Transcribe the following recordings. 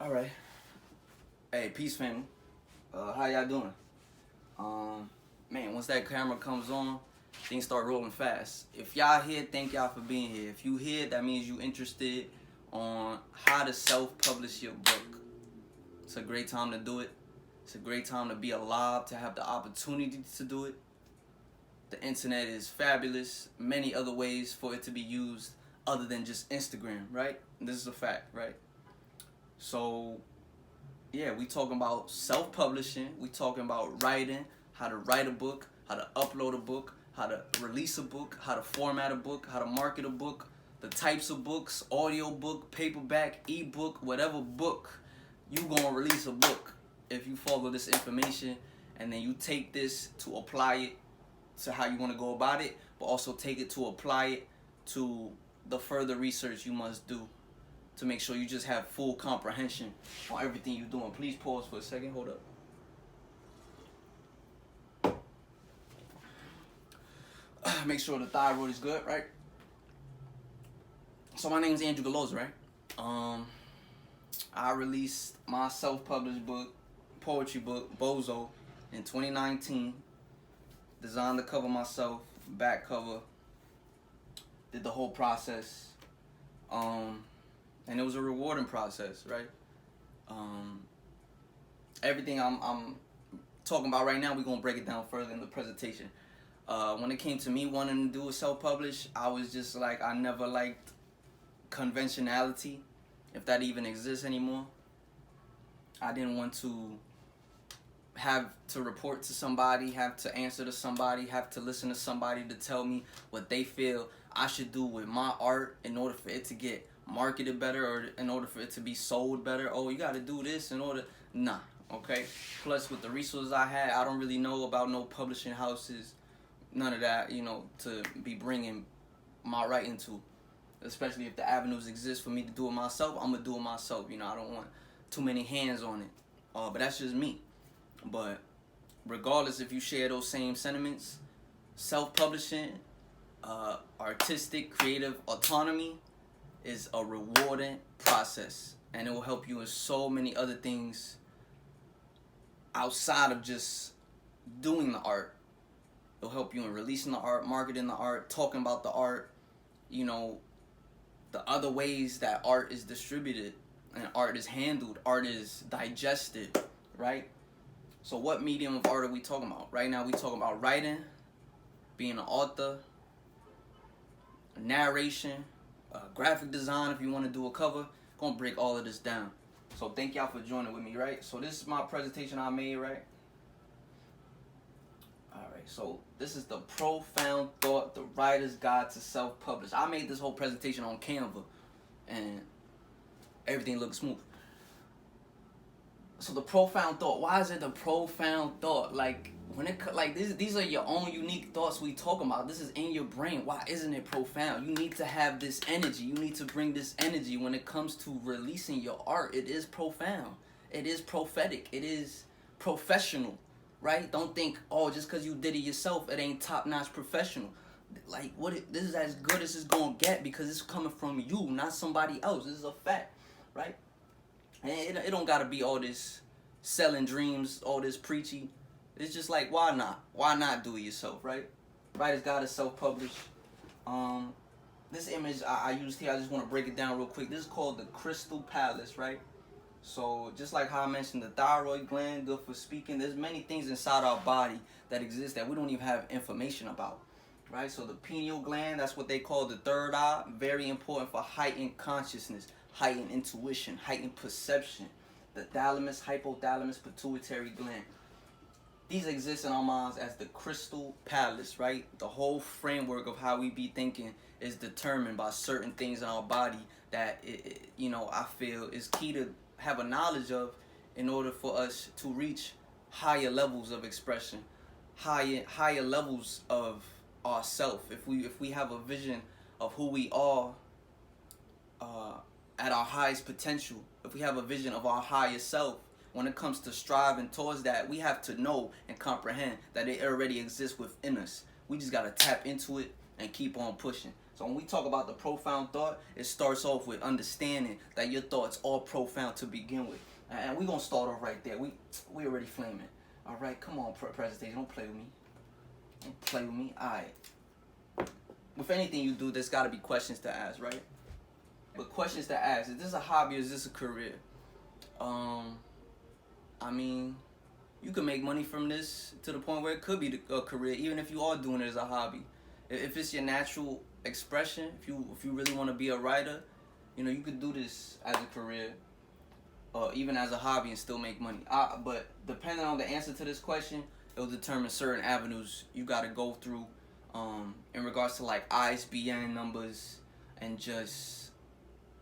All right. Hey, peace, family. How y'all doing? Man, once that camera comes on, things start rolling fast. If y'all here, thank y'all for being here. If you here, that means you interested on how to self-publish your book. It's a great time to do it. It's a great time to be alive, to have the opportunity to do it. The internet is fabulous. Many other ways for it to be used other than just Instagram, right? And this is a fact, right? So, yeah, we talking about self-publishing. We talking about writing, how to write a book, how to upload a book, how to release a book, how to format a book, how to market a book, the types of books, audiobook, paperback, ebook, whatever book, you gonna release a book if you follow this information, and then you take this to apply it to how you want to go about it, but also take it to apply it to the further research you must do to make sure you just have full comprehension on everything you're doing. Please pause for a second. Hold up. Make sure the thyroid is good, right? So my name is Andrew Glossy, right? I released my self-published book, poetry book, Bozo, in 2019. Designed the cover myself, back cover. Did the whole process. And it was a rewarding process, right? Everything I'm talking about right now, we're going to break it down further in the presentation. When it came to me wanting to do a self-publish, I was just like, I never liked conventionality, if that even exists anymore. I didn't want to have to report to somebody, have to answer to somebody, have to listen to somebody to tell me what they feel I should do with my art in order for it to get marketed better, or in order for it to be sold better. Oh, you got to do this in order. Nah, okay. Plus, with the resources I had, I don't really know about no publishing houses, none of that, you know, to be bringing my writing to. Especially if the avenues exist for me to do it myself, I'm gonna do it myself. You know, I don't want too many hands on it. But that's just me. But regardless if you share those same sentiments, self-publishing, artistic, creative autonomy is a rewarding process, and it will help you in so many other things outside of just doing the art. It'll help you in releasing the art, marketing the art, talking about the art, you know, the other ways that art is distributed and art is handled, art is digested, right? So what medium of art are we talking about? Right now we talking about writing, being an author, narration, graphic design if you want to do a cover. Gonna break all of this down. So thank y'all for joining with me, right? So this is my presentation I made, right? Alright, so this is the profound thought, the writer's guide to self-publish. I made this whole presentation on Canva and everything looks smooth. So the profound thought, why is it the profound thought? Like, when it like these are your own unique thoughts we talking about. This is in your brain. Why isn't it profound? You need to have this energy. You need to bring this energy when it comes to releasing your art. It is profound. It is prophetic. It is professional, right? Don't think, oh, just because you did it yourself, it ain't top-notch professional. Like, this is as good as it's gonna get because it's coming from you, not somebody else. This is a fact, right? And it don't gotta be all this selling dreams, all this preachy. It's just like, why not? Why not do it yourself, right? Writer's Guide to Self-Publish. This image I used here, I just want to break it down real quick. This is called the Crystal Palace, right? So just like how I mentioned the thyroid gland, good for speaking, there's many things inside our body that exist that we don't even have information about, right? So the pineal gland, that's what they call the third eye, very important for heightened consciousness, heightened intuition, heightened perception. The thalamus, hypothalamus, pituitary gland. These exist in our minds as the crystal palace, right? The whole framework of how we be thinking is determined by certain things in our body that, you know, I feel is key to have a knowledge of in order for us to reach higher levels of expression, higher levels of ourself. If we have a vision of who we are at our highest potential, if we have a vision of our higher self, when it comes to striving towards that, we have to know and comprehend that it already exists within us. We just got to tap into it and keep on pushing. So when we talk about the profound thought, it starts off with understanding that your thoughts are profound to begin with. And we're going to start off right there. We already flaming. All right, come on, presentation. Don't play with me. Don't play with me. All right. With anything you do, there's got to be questions to ask, right? But questions to ask, is this a hobby or is this a career? I mean, you can make money from this to the point where it could be a career, even if you are doing it as a hobby. If it's your natural expression, if you really want to be a writer, you know, you could do this as a career, or even as a hobby, and still make money. But depending on the answer to this question, it'll determine certain avenues you got to go through in regards to like ISBN numbers and just,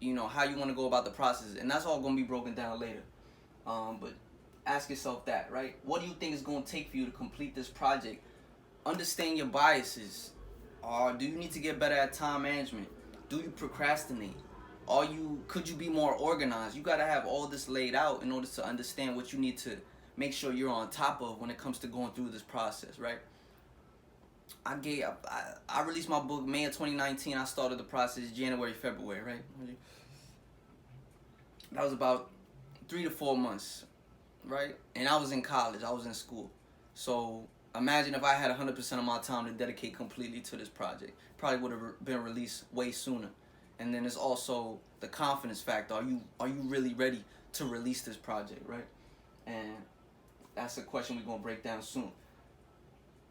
you know, how you want to go about the process. And that's all going to be broken down later. But ask yourself that, right? What do you think is going to take for you to complete this project? Understand your biases. Do you need to get better at time management? Do you procrastinate? Could you be more organized? You got to have all this laid out in order to understand what you need to make sure you're on top of when it comes to going through this process, right? I released my book May of 2019. I started the process January, February, right? That was about 3 to 4 months, right? And I was in college. I was in school. So imagine if I had 100% of my time to dedicate completely to this project. Probably would have been released way sooner. And then there's also the confidence factor. Are you really ready to release this project, right? And that's a question we're going to break down soon.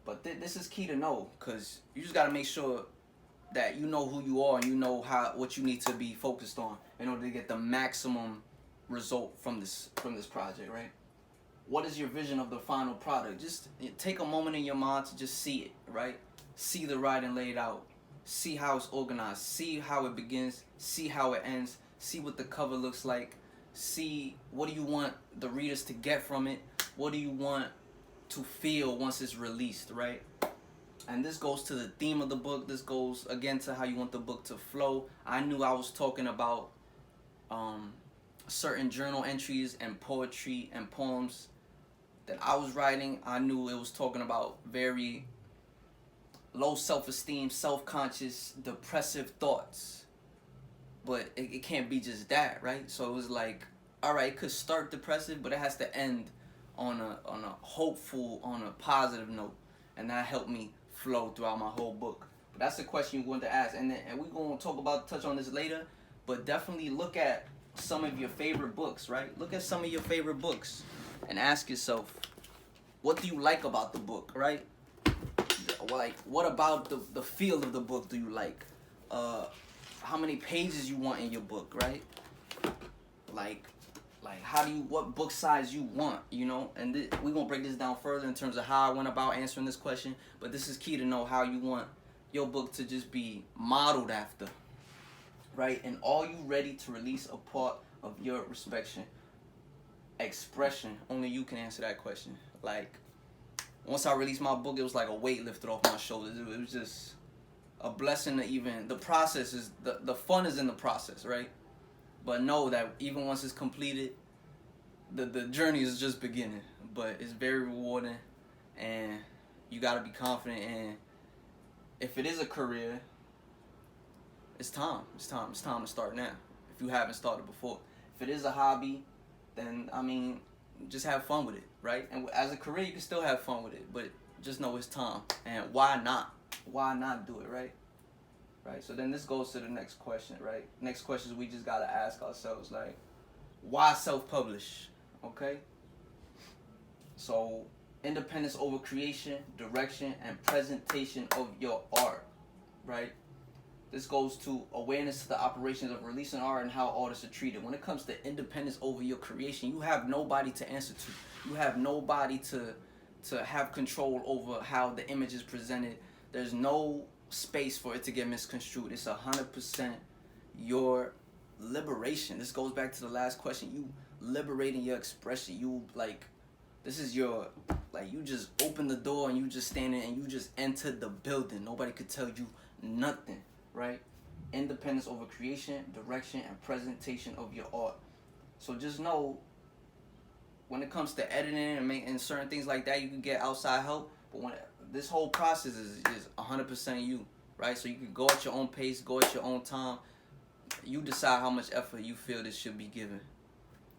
But this is key to know, because you just got to make sure that you know who you are and you know what you need to be focused on in order to get the maximum result from this project, right? What is your vision of the final product? Just take a moment in your mind to just see it, right? See the writing laid out. See how it's organized. See how it begins. See how it ends. See what the cover looks like. See what do you want the readers to get from it. What do you want to feel once it's released, right? And this goes to the theme of the book. This goes again to how you want the book to flow. I knew I was talking about certain journal entries and poetry and poems that I was writing. I knew it was talking about very low self-esteem, self-conscious, depressive thoughts. But it can't be just that, right? So it was like, all right, it could start depressive, but it has to end on a hopeful, on a positive note. And that helped me flow throughout my whole book. But that's the question you want to ask. And we're going to touch on this later, but definitely look at some of your favorite books, right? Look at some of your favorite books and ask yourself, what do you like about the book, right? Like, what about the feel of the book do you like? How many pages you want in your book, right? Like what book size you want, you know? And we're going to break this down further in terms of how I went about answering this question. But this is key to know how you want your book to just be modeled after, right? And are you ready to release a part of your expression? Only you can answer that question. Like, once I released my book, it was like a weight lifted off my shoulders. It was just a blessing to even, the process is, the fun is in the process, right? But know that even once it's completed, the journey is just beginning. But it's very rewarding, and you got to be confident. And if it is a career, it's time. It's time to start now, if you haven't started before. If it is a hobby, then, I mean, just have fun with it, right? And as a career, you can still have fun with it, but just know it's time. And why not? Why not do it, right? Right, so then this goes to the next question, right? Next question is we just got to ask ourselves, like, why self-publish, okay? So, independence over creation, direction, and presentation of your art, right? This goes to awareness to the operations of releasing art and how artists are treated. When it comes to independence over your creation, you have nobody to answer to. You have nobody to have control over how the image is presented. There's no space for it to get misconstrued. It's 100% your liberation. This goes back to the last question. You liberating your expression. You, like, this is your, like, you just open the door and you just stand in and you just enter the building. Nobody could tell you nothing, right? Independence over creation, direction, and presentation of your art. So just know, when it comes to editing and certain things like that, you can get outside help. But when this whole process is 100% you, right? So you can go at your own pace, go at your own time. You decide how much effort you feel this should be given.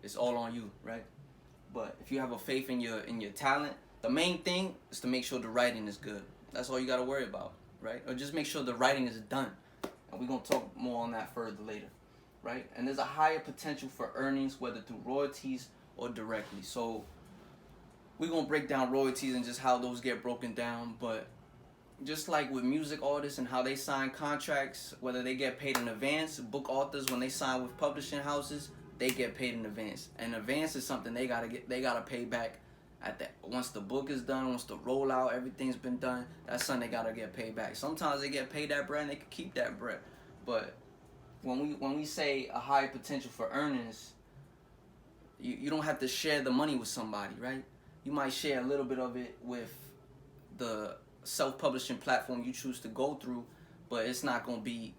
It's all on you, right? But if you have a faith in your talent, the main thing is to make sure the writing is good. That's all you got to worry about, right? Or just make sure the writing is done. And we're going to talk more on that further later, right? And there's a higher potential for earnings, whether through royalties or directly. So we're going to break down royalties and just how those get broken down. But just like with music artists and how they sign contracts, whether they get paid in advance, book authors, when they sign with publishing houses, they get paid in advance. And advance is something they gotta pay back at that. Once the book is done, once the rollout, everything's been done, that's something they gotta get paid back. Sometimes they get paid that bread and they can keep that bread. But when we say a higher potential for earnings, you don't have to share the money with somebody, right? You might share a little bit of it with the self-publishing platform you choose to go through, but it's not gonna be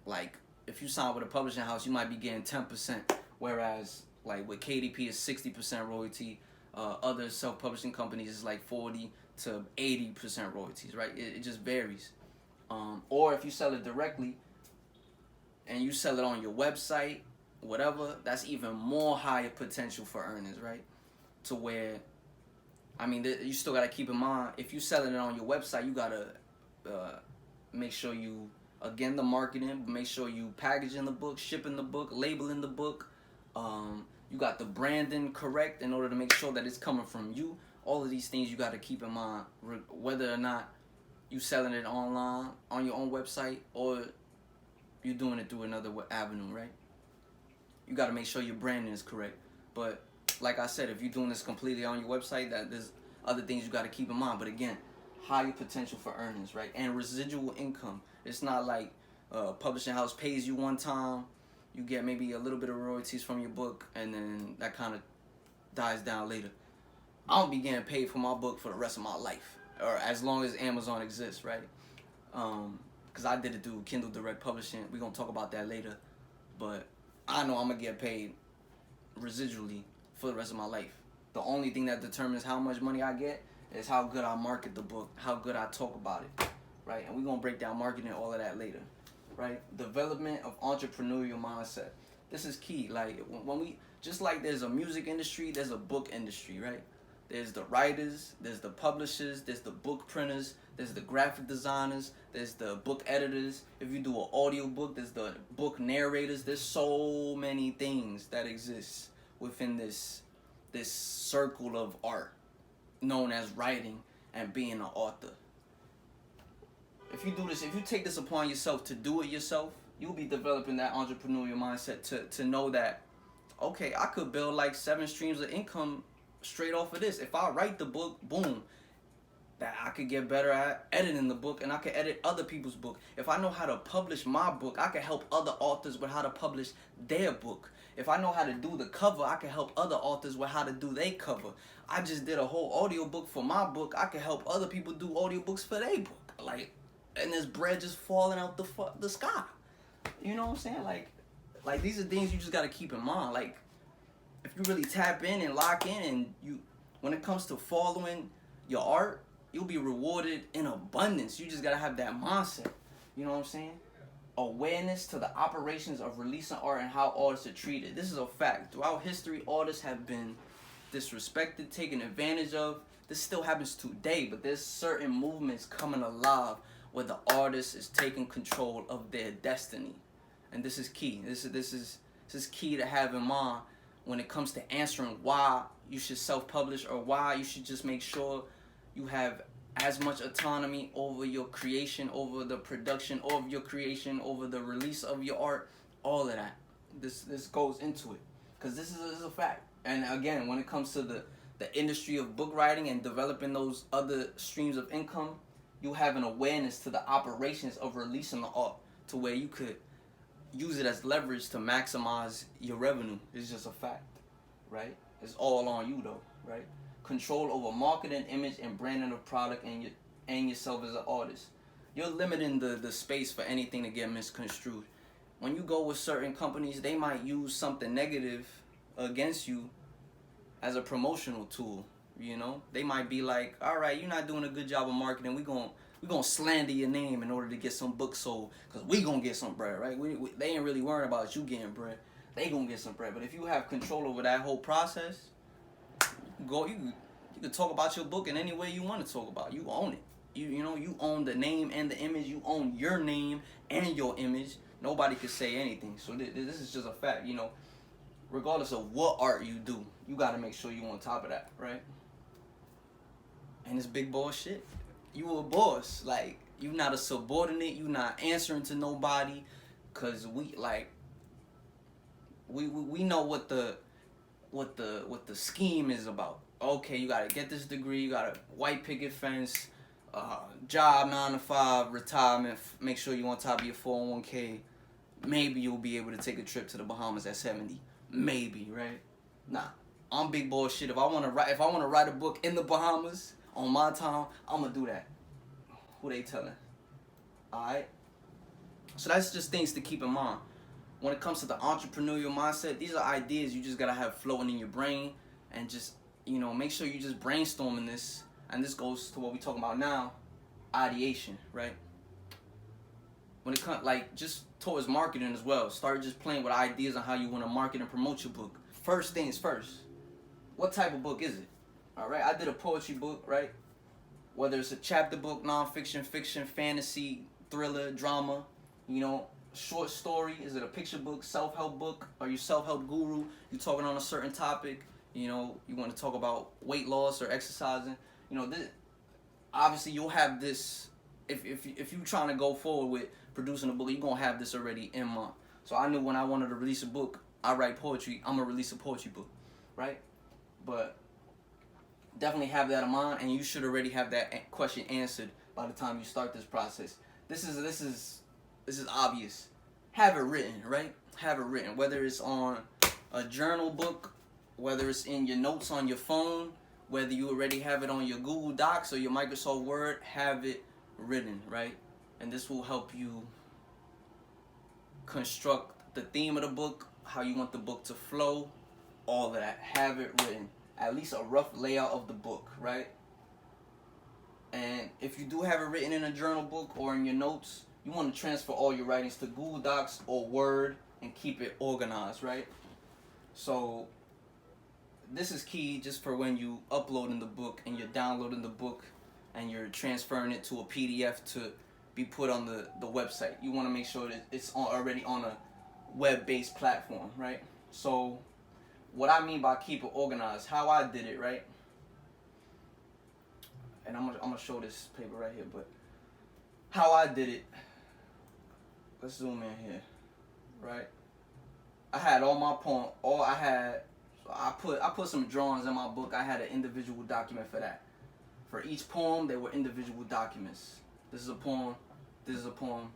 like, if you sign with a publishing house, you might be getting 10%, whereas like with KDP is 60% royalty. Other self-publishing companies is like 40 to 80% royalties, right? It just varies. Or if you sell it directly and you sell it on your website, whatever, that's even more higher potential for earnings, right? To where, I mean, you still gotta keep in mind, if you selling it on your website, you gotta make sure you, again, the marketing, make sure you packaging the book, shipping the book, labeling the book. You got the branding correct in order to make sure that it's coming from you. All of these things you got to keep in mind, whether or not you selling it online on your own website or you're doing it through another avenue, right? You got to make sure your branding is correct. But like I said, if you're doing this completely on your website, that there's other things you got to keep in mind. But again, higher potential for earnings, right? And residual income. It's not like a publishing house pays you one time, you get maybe a little bit of royalties from your book, and then that kind of dies down later. I'll be getting paid for my book for the rest of my life, or as long as Amazon exists, right? Because I did it through Kindle Direct Publishing. We're going to talk about that later. But I know I'm going to get paid residually for the rest of my life. The only thing that determines how much money I get is how good I market the book, how good I talk about it, right? And we're going to break down marketing, all of that later, right? Development of entrepreneurial mindset. This is key. Like, when we, just like there's a music industry, there's a book industry, right? There's the writers, there's the publishers, there's the book printers, there's the graphic designers, there's the book editors. If you do an audiobook, there's the book narrators. There's so many things that exist within this circle of art known as writing and being an author. If you do this, if you take this upon yourself to do it yourself, you'll be developing that entrepreneurial mindset to know that, okay, I could build like 7 streams of income straight off of this. If I write the book, boom, that I could get better at editing the book, and I could edit other people's book. If I know how to publish my book, I can help other authors with how to publish their book. If I know how to do the cover, I can help other authors with how to do their cover. I just did a whole audiobook for my book. I can help other people do audiobooks for their book. Like, and there's bread just falling out the sky. You know what I'm saying? Like these are things you just got to keep in mind. Like, if you really tap in and lock in, and you, when it comes to following your art, you'll be rewarded in abundance. You just got to have that mindset. You know what I'm saying? Awareness to the operations of releasing art and how artists are treated. This is a fact. Throughout history, artists have been disrespected, taken advantage of. This still happens today, but there's certain movements coming alive where the artist is taking control of their destiny. And this is key. This is key to have in mind when it comes to answering why you should self-publish, or why you should just make sure you have as much autonomy over your creation, over the production of your creation, over the release of your art, all of that. This goes into it, because this is a fact. And again, when it comes to the industry of book writing and developing those other streams of income, you have an awareness to the operations of releasing the art to where you could use it as leverage to maximize your revenue. It's just a fact, right? It's all on you though, right? Control over marketing, image, and branding of product and yourself as an artist. You're limiting the space for anything to get misconstrued. When you go with certain companies, they might use something negative against you as a promotional tool. You know, they might be like, all right, you're not doing a good job of marketing. We're going to we gonna slander your name in order to get some books sold, cause we gonna get some bread, right? They ain't really worried about you getting bread. They gonna get some bread. But if you have control over that whole process, you can talk about your book in any way you want to talk about. You own it. You own the name and the image. You own your name and your image. Nobody can say anything. So this is just a fact. Regardless of what art you do, you got to make sure you on top of that, right? And it's big boss shit. You a boss. Like, you not a subordinate. You not answering to nobody. Cause we know what the scheme is about. Okay, you gotta get this degree. You got a white picket fence, job 9 to 5, retirement. Make sure you on top of your 401k. Maybe you'll be able to take a trip to the Bahamas at 70. Maybe, right? Nah, I'm big boss shit. If I wanna write a book in the Bahamas on my time, I'ma do that. Who they telling? All right. So that's just things to keep in mind. When it comes to the entrepreneurial mindset, these are ideas you just gotta have floating in your brain, and just make sure you just brainstorming this. And this goes to what we're talking about now, ideation, right? When it comes just towards marketing as well, start just playing with ideas on how you want to market and promote your book. First things first, what type of book is it? All right, I did a poetry book, right? Whether it's a chapter book, nonfiction, fiction, fantasy, thriller, drama, short story, is it a picture book, self-help book? Are you self-help guru? You talking on a certain topic? You want to talk about weight loss or exercising? Obviously you'll have this. If you're trying to go forward with producing a book, you're gonna have this already in mind. So I knew when I wanted to release a book, I write poetry, I'm gonna release a poetry book, right? But definitely have that in mind, and you should already have that question answered by the time you start this process. This is obvious. Have it written, right? Have it written, whether it's on a journal book, whether it's in your notes on your phone, whether you already have it on your Google Docs or your Microsoft Word, have it written, right? And this will help you construct the theme of the book, how you want the book to flow, all of that. Have it written. At least a rough layout of the book, right? And if you do have it written in a journal book or in your notes, you want to transfer all your writings to Google Docs or Word and keep it organized, right? So this is key just for when you uploading the book and you're downloading the book and you're transferring it to a PDF to be put on the website. You want to make sure that it's already on a web-based platform, right? So what I mean by keep it organized, how I did it, right? And I'm gonna show this paper right here, but how I did it, let's zoom in here, right? I had all my poems, I put some drawings in my book. I had an individual document for that. For each poem, there were individual documents. This is a poem, this is a poem,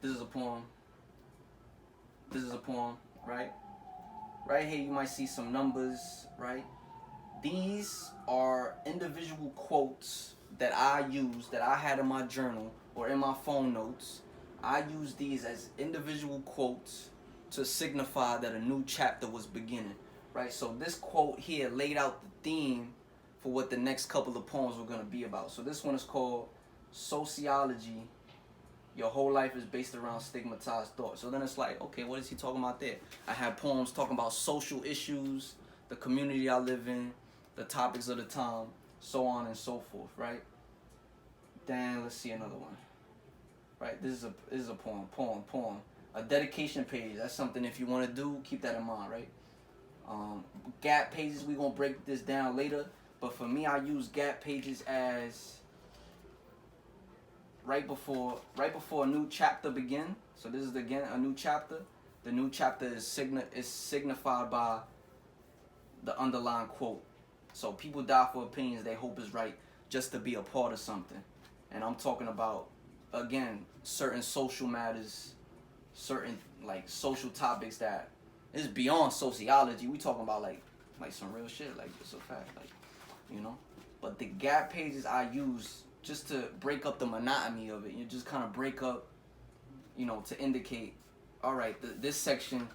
this is a poem, this is a poem, right? Right here you might see some numbers, right? These are individual quotes that I used, that I had in my journal or in my phone notes. I use these as individual quotes to signify that a new chapter was beginning, right? So this quote here laid out the theme for what the next couple of poems were going to be about. So this one is called Sociology. Your whole life is based around stigmatized thought. So then it's like, okay, what is he talking about there? I have poems talking about social issues, the community I live in, the topics of the time, so on and so forth, right? Then let's see another one. Right, this is a poem. A dedication page. That's something if you want to do, keep that in mind, right? Gap pages, we're gonna break this down later. But for me, I use gap pages as right before a new chapter begin. So this is again a new chapter. The new chapter is signified by the underlying quote. So people die for opinions they hope is right just to be a part of something. And I'm talking about, again, certain social matters, certain social topics that is beyond sociology. We talking about like some real shit, like it's a fact, But the gap pages I use just to break up the monotony of it. You just kind of break up, to indicate, all right, this section,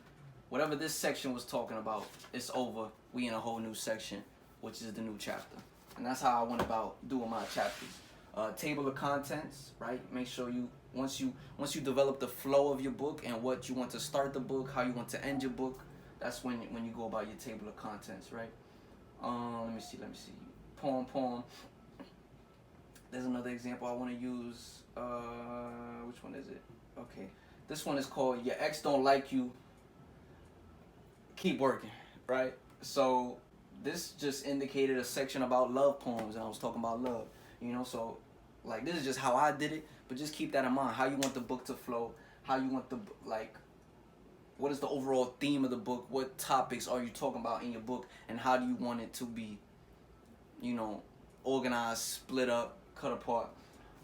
whatever this section was talking about, it's over. We in a whole new section, which is the new chapter. And that's how I went about doing my chapters. Table of contents, right? Make sure you once you develop the flow of your book and what you want to start the book, how you want to end your book, that's when you go about your table of contents, right? Let me see. Poem. There's another example I want to use. Which one is it? Okay, this one is called "Your Ex Don't Like You. Keep Working," right? So this just indicated a section about love poems, and I was talking about love, so like this is just how I did it, but just keep that in mind, how you want the book to flow, how you want what is the overall theme of the book, what topics are you talking about in your book, and how do you want it to be, organized, split up, cut apart.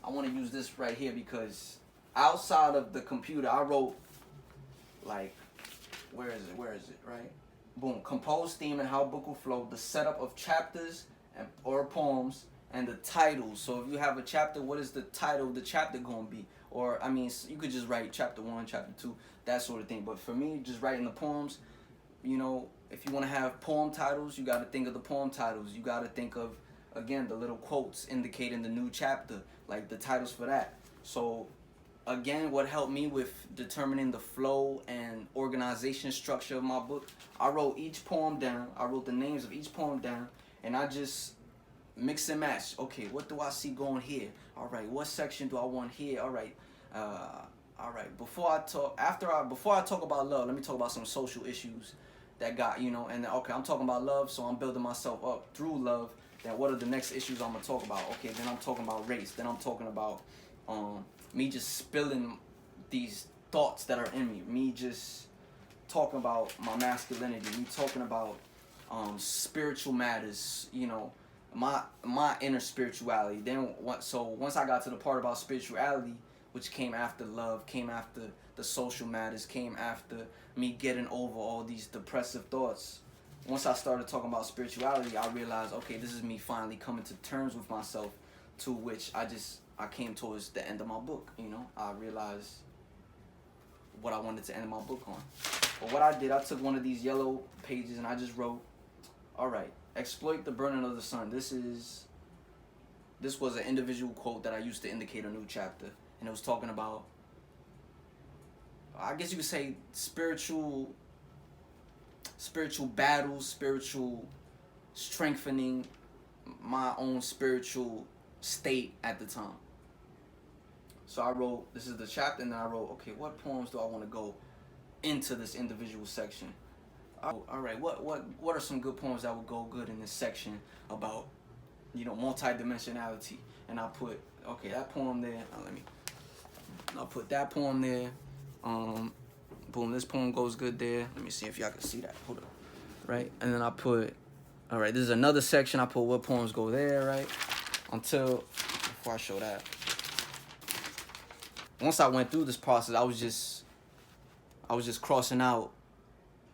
I want to use this right here because outside of the computer, I wrote where is it, right? Boom, compose theme and how a book will flow, the setup of chapters or poems, and the titles. So if you have a chapter, what is the title of the chapter going to be? Or, you could just write chapter 1, chapter 2, that sort of thing. But for me, just writing the poems, if you want to have poem titles, you got to think of the poem titles. You got to think of, again, the little quotes indicating the new chapter, like the titles for that. So again, what helped me with determining the flow and organization structure of my book, I wrote each poem down. I wrote the names of each poem down, and I just mix and match. Okay, what do I see going here? All right, what section do I want here? All right, Before I talk about love, let me talk about some social issues that got, and okay, I'm talking about love, so I'm building myself up through love. Then what are the next issues I'm gonna talk about? Okay, then I'm talking about race. Then I'm talking about me just spilling these thoughts that are in me. Me just talking about my masculinity. Me talking about spiritual matters. My inner spirituality. Then once I got to the part about spirituality, which came after love, came after the social matters, came after me getting over all these depressive thoughts. Once I started talking about spirituality, I realized, okay, this is me finally coming to terms with myself, to which I came towards the end of my book. I realized what I wanted to end my book on. But what I did, I took one of these yellow pages and I just wrote, all right, exploit the burning of the sun. This was an individual quote that I used to indicate a new chapter, and it was talking about, I guess you could say, spiritual battles, spiritual strengthening my own spiritual state at the time. So I wrote, this is the chapter, and then I wrote, okay, what poems do I want to go into this individual section? All right, what are some good poems that would go good in this section about, multidimensionality? And I put, okay, that poem there. I'll put that poem there. Boom, this poem goes good there. Let me see if y'all can see that. Hold up. Right? And then I put, all right, this is another section. I put what poems go there, right? Before I show that. Once I went through this process, I was just crossing out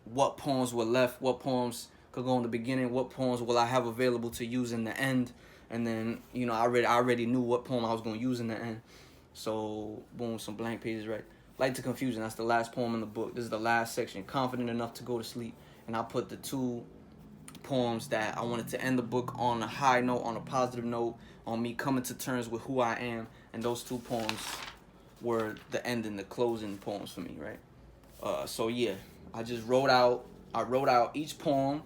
what poems were left, what poems could go in the beginning, what poems will I have available to use in the end. And then, I already knew what poem I was going to use in the end. So, boom, some blank pages, right? Light to Confusion, that's the last poem in the book. This is the last section, Confident Enough to Go to Sleep. And I put the 2 poems that I wanted to end the book on a high note, on a positive note, on me coming to terms with who I am. And those 2 poems were the ending, the closing poems for me, right? So yeah, I wrote out each poem,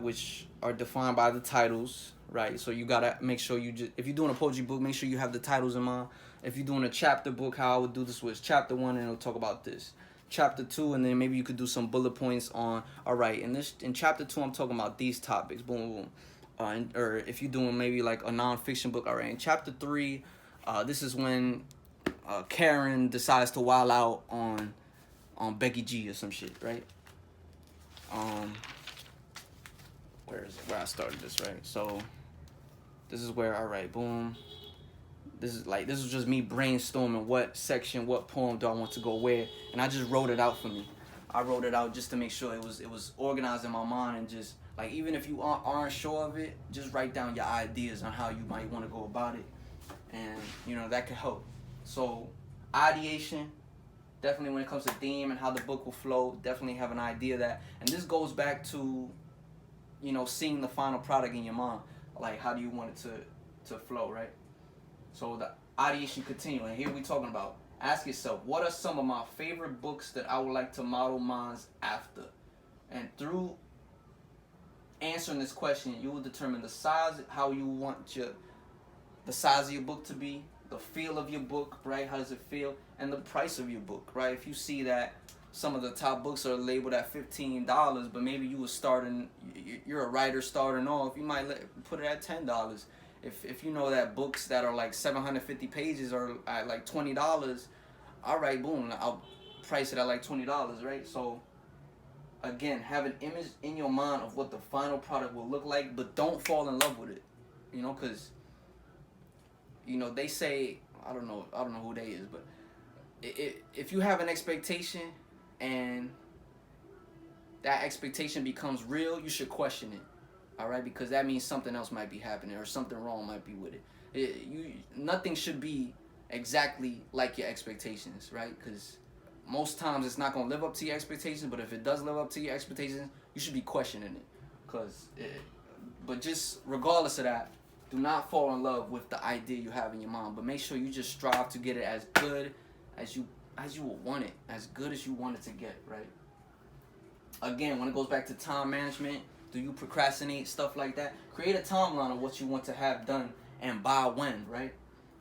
which are defined by the titles, right? So you gotta make sure if you're doing a poetry book, make sure you have the titles in mind. If you're doing a chapter book, how I would do this was chapter 1, and it'll talk about this. Chapter 2, and then maybe you could do some bullet points on, all right, in chapter 2, I'm talking about these topics, boom, boom. Or if you're doing maybe like a nonfiction book, all right, in chapter 3, this is when Karen decides to wild out on Becky G or some shit, right? Where is it? Where I started this, right? So this is where, all right, boom. This was just me brainstorming what section, what poem do I want to go where, and I just wrote it out for me. I wrote it out just to make sure it was organized in my mind, and just like, even if you aren't sure of it, just write down your ideas on how you might want to go about it, and that could help. So ideation, definitely when it comes to theme and how the book will flow, definitely have an idea of that. And this goes back to, seeing the final product in your mind. Like, how do you want it to flow, right? So the ideation continue, and here we talking about, ask yourself, what are some of my favorite books that I would like to model mine after? And through answering this question, you will determine the size, how you want the size of your book to be, the feel of your book, right? How does it feel? And the price of your book, right? If you see that some of the top books are labeled at $15, but maybe you were you're a writer starting off, you might put it at $10. If you know that books that are like 750 pages are at like $20, all right, boom, I'll price it at like $20, right? So again, have an image in your mind of what the final product will look like, but don't fall in love with it, because they say, I don't know who they is, but if you have an expectation and that expectation becomes real, you should question it, all right? Because that means something else might be happening or something wrong might be with it. Nothing should be exactly like your expectations, right? Because most times it's not going to live up to your expectations, but if it does live up to your expectations, you should be questioning it. But just regardless of that, do not fall in love with the idea you have in your mind, but make sure you just strive to get it as good as you would want it, as good as you want it to get, right? Again, when it goes back to time management, do you procrastinate, stuff like that? Create a timeline of what you want to have done and by when, right?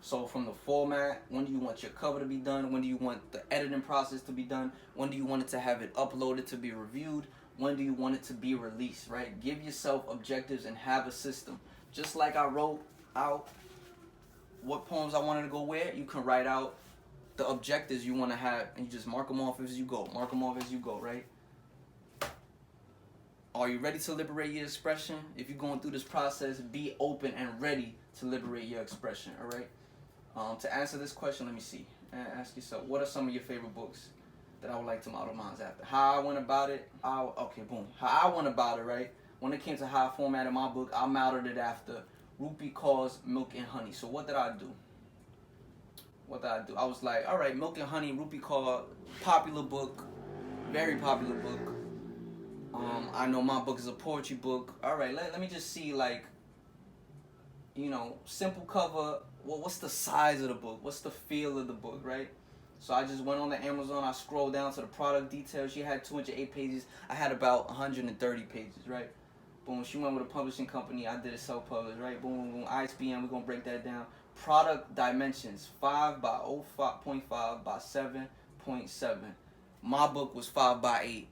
So from the format, when do you want your cover to be done? When do you want the editing process to be done? When do you want it to have it uploaded to be reviewed? When do you want it to be released, right? Give yourself objectives and have a system. Just like I wrote out what poems I wanted to go where, you can write out the objectives you want to have, and you just mark them off as you go. Mark them off as you go, right? Are you ready to liberate your expression? If you're going through this process, be open and ready to liberate your expression, all right? To answer this question, let me see. Ask yourself, what are some of your favorite books that I would like to model mine after? How I went about it, How I went about it, right? When it came to how I formatted my book, I modeled it after Rupi Kaur's Milk and Honey. So what did I do? I was like, all right, Milk and Honey, Rupi Kaur, popular book, very popular book. I know my book is a poetry book. All right, let me just see, like, simple cover. Well, what's the size of the book? What's the feel of the book, right? So I just went on the Amazon. I scrolled down to the product details. She had 208 pages. I had about 130 pages, right? Boom. She went with a publishing company. I did a self-publish, right? Boom, boom. ISBN. We're gonna break that down. Product dimensions: 5 by 0.5 by 7.7. My book was 5 by 8,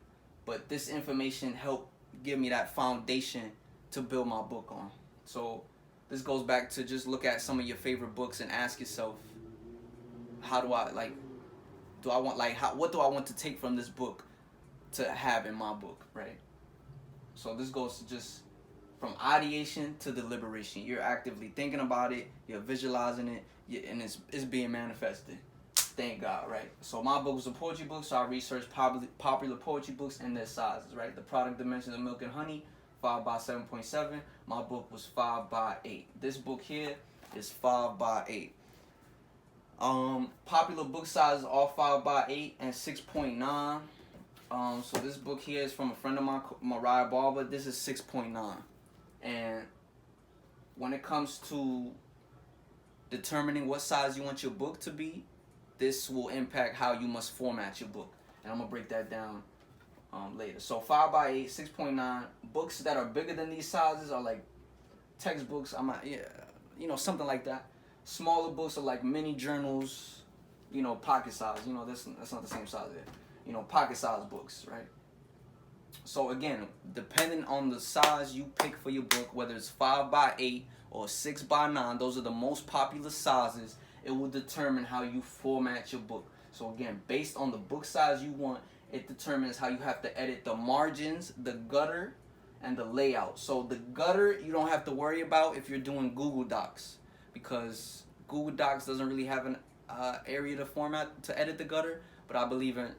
but this information helped give me that foundation to build my book on. So this goes back to just look at some of your favorite books and ask yourself, what do I want to take from this book to have in my book, right? So this goes to just from ideation to deliberation. You're actively thinking about it, you're visualizing it, and it's being manifested. Thank God, right? So my book was a poetry book, so I researched popular poetry books and their sizes, right? The product dimensions of Milk and Honey, 5 by 7.7. My book was 5 by 8. This book here is 5 by 8. Popular book sizes are 5 by 8 and 6.9. So this book here is from a friend of mine, Mariah Barber. This is 6.9. And when it comes to determining what size you want your book to be, this will impact how you must format your book. And I'm going to break that down later. So 5 by 8, 6.9. Books that are bigger than these sizes are like textbooks. Something like that. Smaller books are like mini journals, pocket size. That's not the same size there. Pocket size books, right? So again, depending on the size you pick for your book, whether it's 5 by 8 or 6 by 9, those are the most popular sizes. It will determine how you format your book. So again, based on the book size you want, it determines how you have to edit the margins, the gutter, and the layout. So the gutter you don't have to worry about if you're doing Google Docs, because Google Docs doesn't really have an area to format to edit the gutter, but I believe in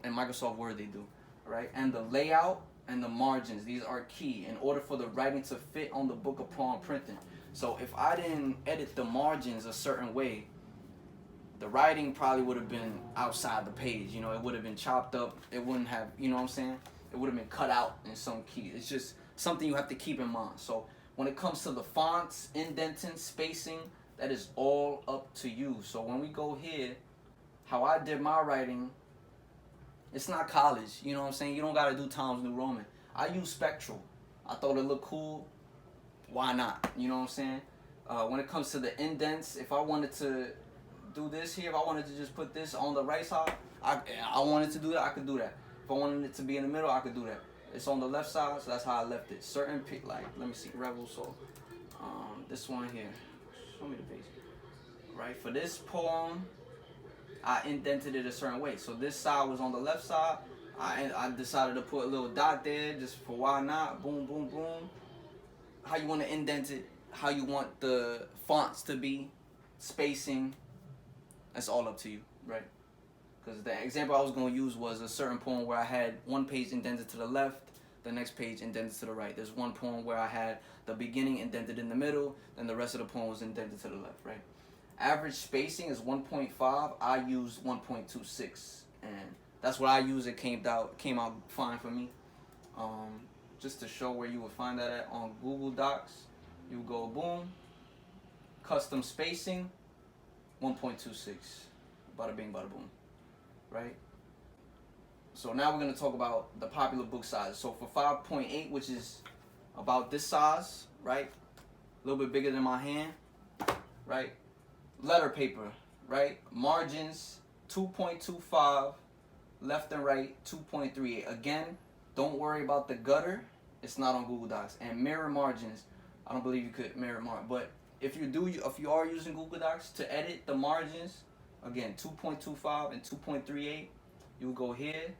Microsoft Word they do, right? And the layout and the margins, these are key in order for the writing to fit on the book upon printing. So if I didn't edit the margins a certain way, the writing probably would have been outside the page. It would have been chopped up. It wouldn't have, It would have been cut out in some key. It's just something you have to keep in mind. So when it comes to the fonts, indenting, spacing, That is all up to you. So when we go here, how I did my writing, it's not college. You know what I'm saying? You don't got to do Times New Roman. I use spectral. I thought it looked cool. Why not? You know what I'm saying? When it comes to the indents, if I wanted to do this here, if I wanted to just put this on the right side, I wanted to do that, I could do that. If I wanted it to be in the middle, I could do that. It's on the left side, so that's how I left it. Certain, like, let me see, Rebel, so, this one here. Show me the page. Right, for this poem, I indented it a certain way. So this side was on the left side. I decided to put a little dot there, just for why not, boom, boom, boom. How you want to indent it, how you want the fonts to be, spacing, that's all up to you, right? Because the example I was going to use was a certain poem where I had one page indented to the left, the next page indented to the right. There's one poem where I had the beginning indented in the middle, and the rest of the poem was indented to the left, right? Average spacing is 1.5. I use 1.26, and that's what I use. It came out fine for me. Just to show where you would find that at on Google Docs, you go boom, custom spacing, 1.26, bada bing, bada boom, right? So now we're gonna talk about the popular book size. So for 5.8, which is about this size, right? A little bit bigger than my hand, right? Letter paper, right? Margins, 2.25, left and right, 2.38. Again, don't worry about the gutter. It's not on Google Docs. And mirror margins, I don't believe you could mirror margin, but if you are using Google Docs to edit the margins, again, 2.25 and 2.38, you will go here,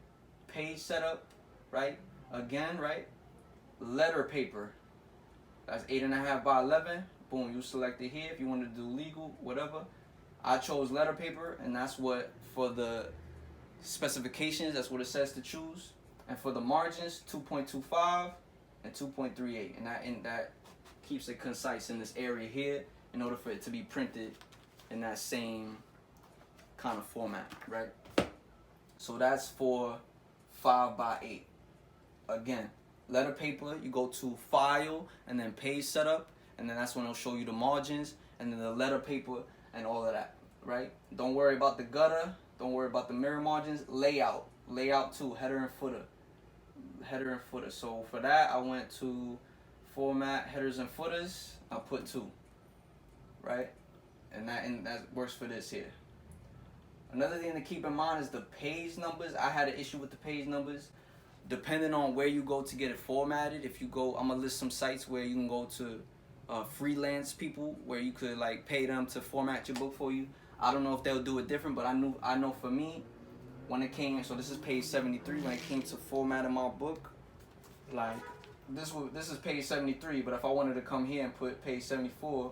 page setup, right? Again, right? Letter paper, that's 8.5 by 11. Boom, you select it here if you want to do legal, whatever. I chose letter paper, and that's what, for the specifications, that's what it says to choose. And for the margins, 2.25 and 2.38, and that keeps it concise in this area here in order for it to be printed in that same kind of format, right? So that's for 5x8. Again, letter paper, you go to file and then page setup, and then that's when it'll show you the margins and then the letter paper and all of that, right? Don't worry about the gutter, don't worry about the mirror margins. Layout too, header and footer. So for that, I went to format, headers and footers. I put 2, right? And that works for this here. Another thing to keep in mind is the page numbers. I had an issue with the page numbers. Depending on where you go to get it formatted, if you go, I'm gonna list some sites where you can go to freelance people where you could like pay them to format your book for you. I don't know if they'll do it different, but I know for me, when it came, so this is page 73, when it came to formatting my book, like this is page 73, but if I wanted to come here and put page 74,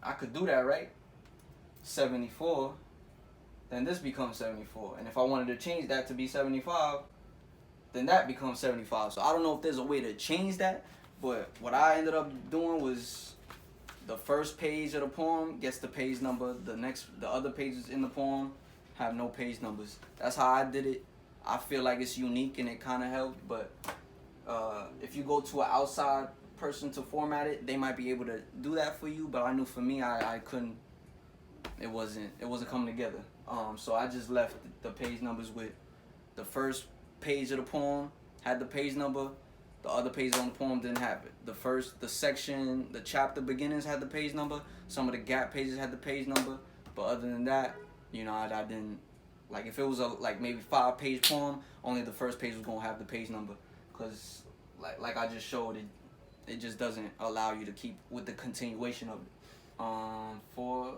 I could do that, right? 74, then this becomes 74, and if I wanted to change that to be 75, then that becomes 75. So I don't know if there's a way to change that, but what I ended up doing was the first page of the poem gets the page number, the other pages in the poem have no page numbers. That's how I did it. I feel like it's unique and it kind of helped, but if you go to an outside person to format it, they might be able to do that for you, but I knew for me, I couldn't. It wasn't coming together. So I just left the page numbers with the first page of the poem had the page number, the other pages on the poem didn't have it. The section, the chapter beginnings had the page number, some of the gap pages had the page number, but other than that, you know, I didn't, like if it was a like maybe 5-page poem, only the first page was gonna have the page number, because like I just showed it just doesn't allow you to keep with the continuation of it. For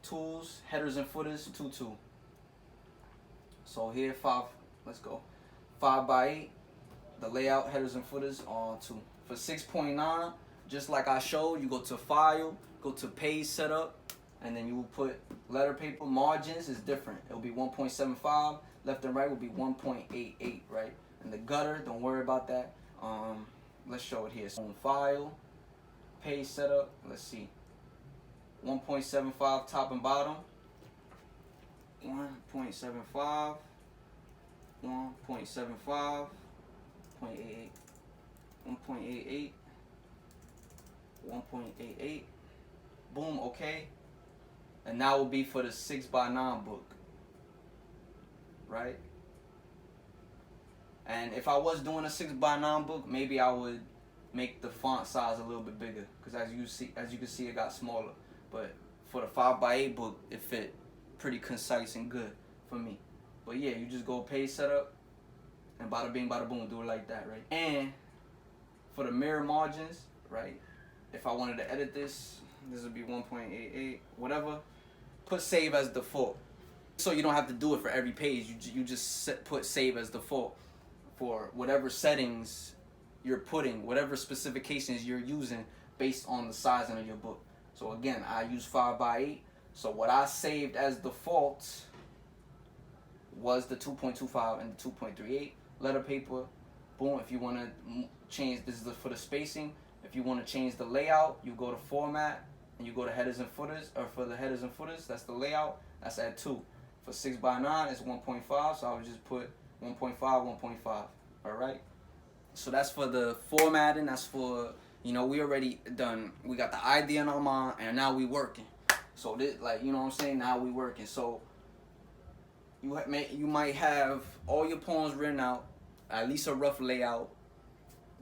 tools, headers and footers, 2-2. So here 5, let's go. 5x8, the layout, headers and footers on 2. For 6.9, just like I showed, you go to file, go to page setup, and then you will put letter paper. Margins is different. It will be 1.75. Left and right will be 1.88, right? And the gutter, don't worry about that. Let's show it here. So on file, page setup, let's see. 1.75 top and bottom. 1.75. 1.75. 0.88. 1.88. 1.88. boom, okay. And that will be for the 6x9 book, right? And if I was doing a 6x9 book, maybe I would make the font size a little bit bigger, because as you can see, it got smaller. But for the 5x8 book, it fit pretty concise and good for me. But yeah, you just go page setup, and bada bing, bada boom, do it like that, right? And for the mirror margins, right? If I wanted to edit this would be 1.88, whatever. Put save as default, so you don't have to do it for every page. You just put save as default for whatever settings you're putting, whatever specifications you're using based on the sizing of your book. So again, I use 5x8. So what I saved as default was the 2.25 and the 2.38 letter paper. Boom. If you want to change, this is for the spacing. If you want to change the layout, you go to format and you go to headers and footers, or for the headers and footers, that's the layout. That's at 2. For 6x9, it's 1.5. So I would just put 1.5, 1.5. All right. So that's for the formatting. That's for, we already done. We got the idea in our mind, and now we working. So this, like, you know what I'm saying? Now we working. So you might have all your poems written out, at least a rough layout.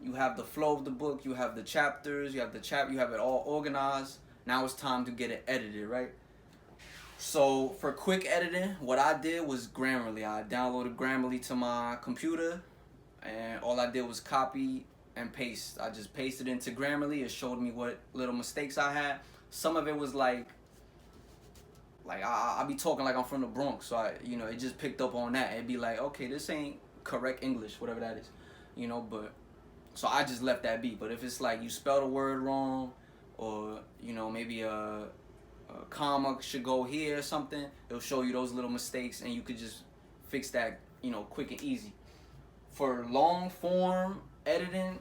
You have the flow of the book. You have the chapters. You have you have it all organized. Now it's time to get it edited, right? So for quick editing, what I did was Grammarly. I downloaded Grammarly to my computer, and all I did was copy and paste. I just pasted into Grammarly. It showed me what little mistakes I had. Some of it was like I be talking like I'm from the Bronx, so it just picked up on that. It'd be like, okay, this ain't correct English, whatever that is, but so I just left that be. But if it's like you spelled a word wrong, or maybe a comma should go here or something, it'll show you those little mistakes, and you could just fix that, quick and easy. For long form editing,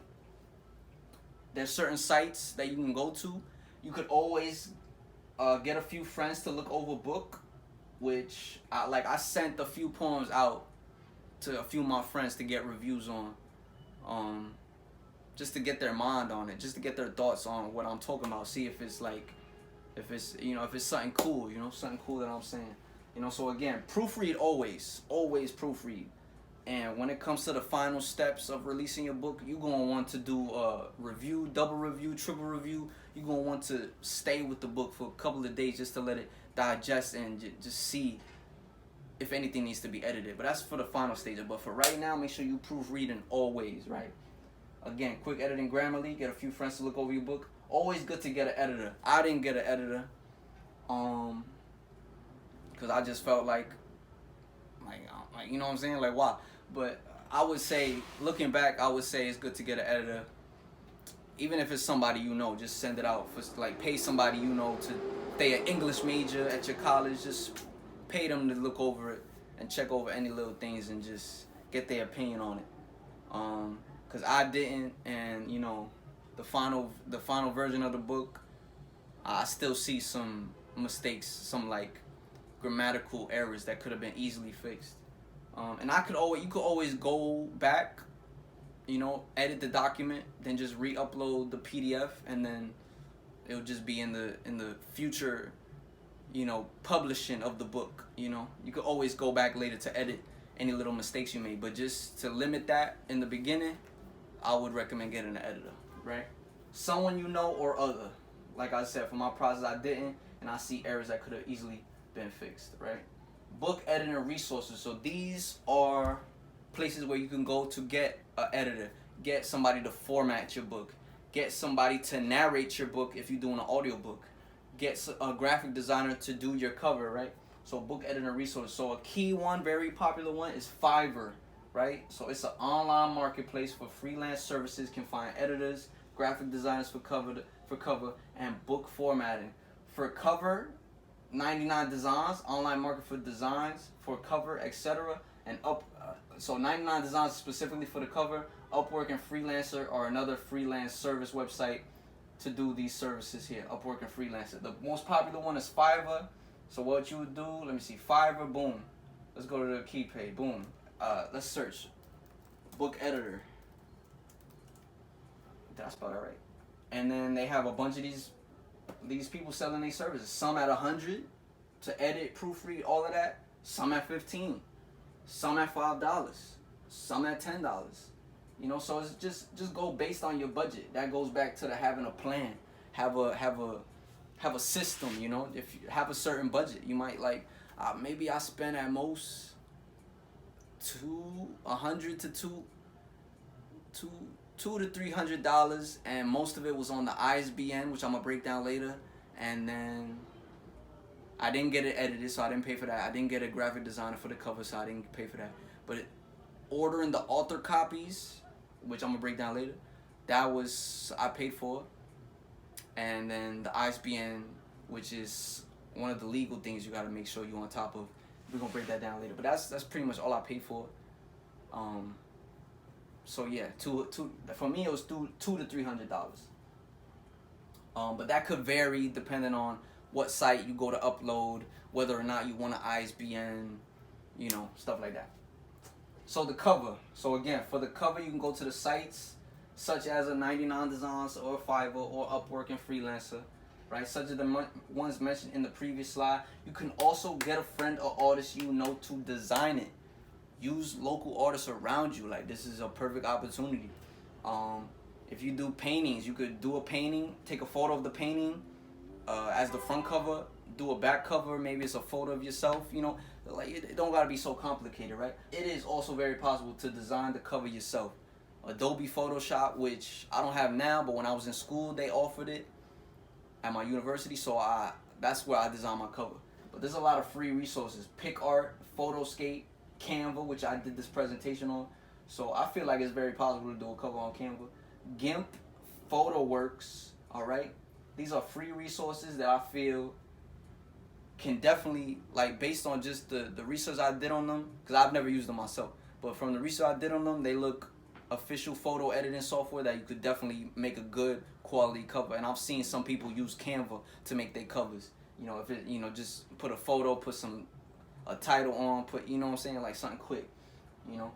there's certain sites that you can go to. You could always get a few friends to look over a book, which I sent a few poems out to a few of my friends to get reviews on, just to get their mind on it, just to get their thoughts on what I'm talking about. See if it's if it's something cool, something cool that I'm saying, So again, proofread always proofread. And when it comes to the final steps of releasing your book, you're going to want to do a review, double review, triple review. You're going to want to stay with the book for a couple of days just to let it digest and just see if anything needs to be edited. But that's for the final stage. But for right now, make sure you proofreading always, right? Again, quick editing Grammarly. Get a few friends to look over your book. Always good to get an editor. I didn't get an editor because I just felt like you know what I'm saying? Like, why? But I would say, looking back, I would say it's good to get an editor. Even if it's somebody just send it out. For pay somebody to, they an English major at your college, just pay them to look over it and check over any little things and just get their opinion on it. Because I didn't, and the final version of the book, I still see some mistakes, some grammatical errors that could have been easily fixed. And you could always go back, edit the document, then just re-upload the PDF, and then it'll just be in the future, publishing of the book. You could always go back later to edit any little mistakes you made, but just to limit that in the beginning, I would recommend getting an editor, right? Someone or other. Like I said, for my process, I didn't, and I see errors that could have easily been fixed, right? Book editing resources. So these are places where you can go to get an editor, get somebody to format your book, get somebody to narrate your book if you're doing an audiobook, get a graphic designer to do your cover, right? So book editing resources. So a key one, very popular one, is Fiverr, right? So it's an online marketplace for freelance services. Can find editors, graphic designers for cover, and book formatting. For cover, 99 designs, online market for designs, for cover, etc. And so 99 designs specifically for the cover. Upwork and Freelancer are another freelance service website to do these services here. Upwork and Freelancer. The most popular one is Fiverr. So what you would do, let me see, Fiverr, boom. Let's go to the key page, boom. Let's search book editor. Did I spell that right? And then they have a bunch of these these people selling their services. Some at 100 to edit, proofread, all of that. Some at 15. Some at $5. Some at $10. You know, so it's just go based on your budget. That goes back to the having a plan, have a system. You know, if you have a certain budget, you might like maybe I spend at most $100 to $300, and most of it was on the ISBN, which I'm gonna break down later. And then I didn't get it edited, so I didn't pay for that. I didn't get a graphic designer for the cover, so I didn't pay for that. But ordering the author copies, which I'm gonna break down later, that was I paid for. And then the ISBN, which is one of the legal things you gotta make sure you're on top of. We're gonna break that down later. But that's pretty much all I paid for. So yeah, for me it was $200 to $300. But that could vary depending on what site you go to upload, whether or not you want an ISBN, you know, stuff like that. So the cover. So again, for the cover, you can go to the sites such as a 99 Designs or Fiverr or Upwork and Freelancer, right? Such as the ones mentioned in the previous slide. You can also get a friend or artist you know to design it. Use local artists around you. Like, this is a perfect opportunity. If you do paintings, you could do a painting, take a photo of the painting as the front cover, do a back cover, maybe it's a photo of yourself, you know. Like, it don't gotta be so complicated, right? It is also very possible to design the cover yourself. Adobe Photoshop, which I don't have now, but when I was in school, they offered it at my university, so that's where I designed my cover. But there's a lot of free resources. PicArt, Photoscape, Canva, which I did this presentation on. So I feel like it's very possible to do a cover on Canva. GIMP, PhotoWorks, all right? These are free resources that I feel can definitely, like, based on just the research I did on them, because I've never used them myself, but from the research I did on them, they look official photo editing software that you could definitely make a good quality cover. And I've seen some people use Canva to make their covers. You know, if it, you know, just put a photo, put a title on, put, you know what I'm saying, like something quick, you know.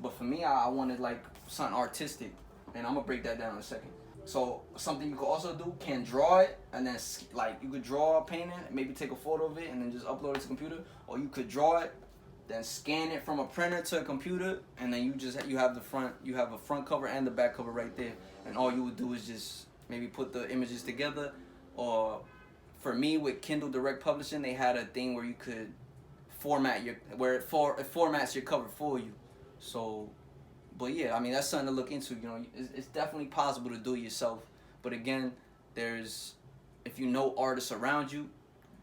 But for me, I wanted like something artistic, and I'm gonna break that down in a second. So something you could also do, can draw it, and then like you could draw a painting, maybe take a photo of it, and then just upload it to the computer. Or you could draw it, then scan it from a printer to a computer, and then you have a front cover and the back cover right there. And all you would do is just maybe put the images together. Or for me, with Kindle Direct Publishing, they had a thing where you could format it formats your cover for you. So, but yeah, I mean, that's something to look into. You know, it's definitely possible to do it yourself. But again, if you know artists around you,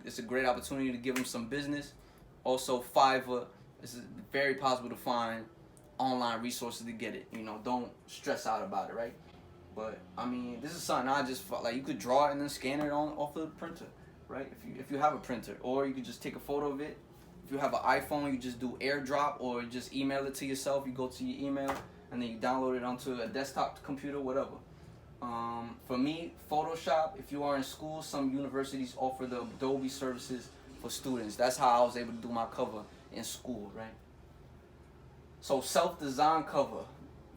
it's a great opportunity to give them some business. Also, Fiverr, it's very possible to find online resources to get it. You know, don't stress out about it, right? But I mean, this is something I just felt like you could draw it and then scan it off the printer, right? If you have a printer, or you could just take a photo of it. If you have an iPhone, you just do AirDrop, or just email it to yourself. You go to your email and then you download it onto a desktop computer, whatever. For me, Photoshop, if you are in school, some universities offer the Adobe services for students. That's how I was able to do my cover in school, right? So self-design cover.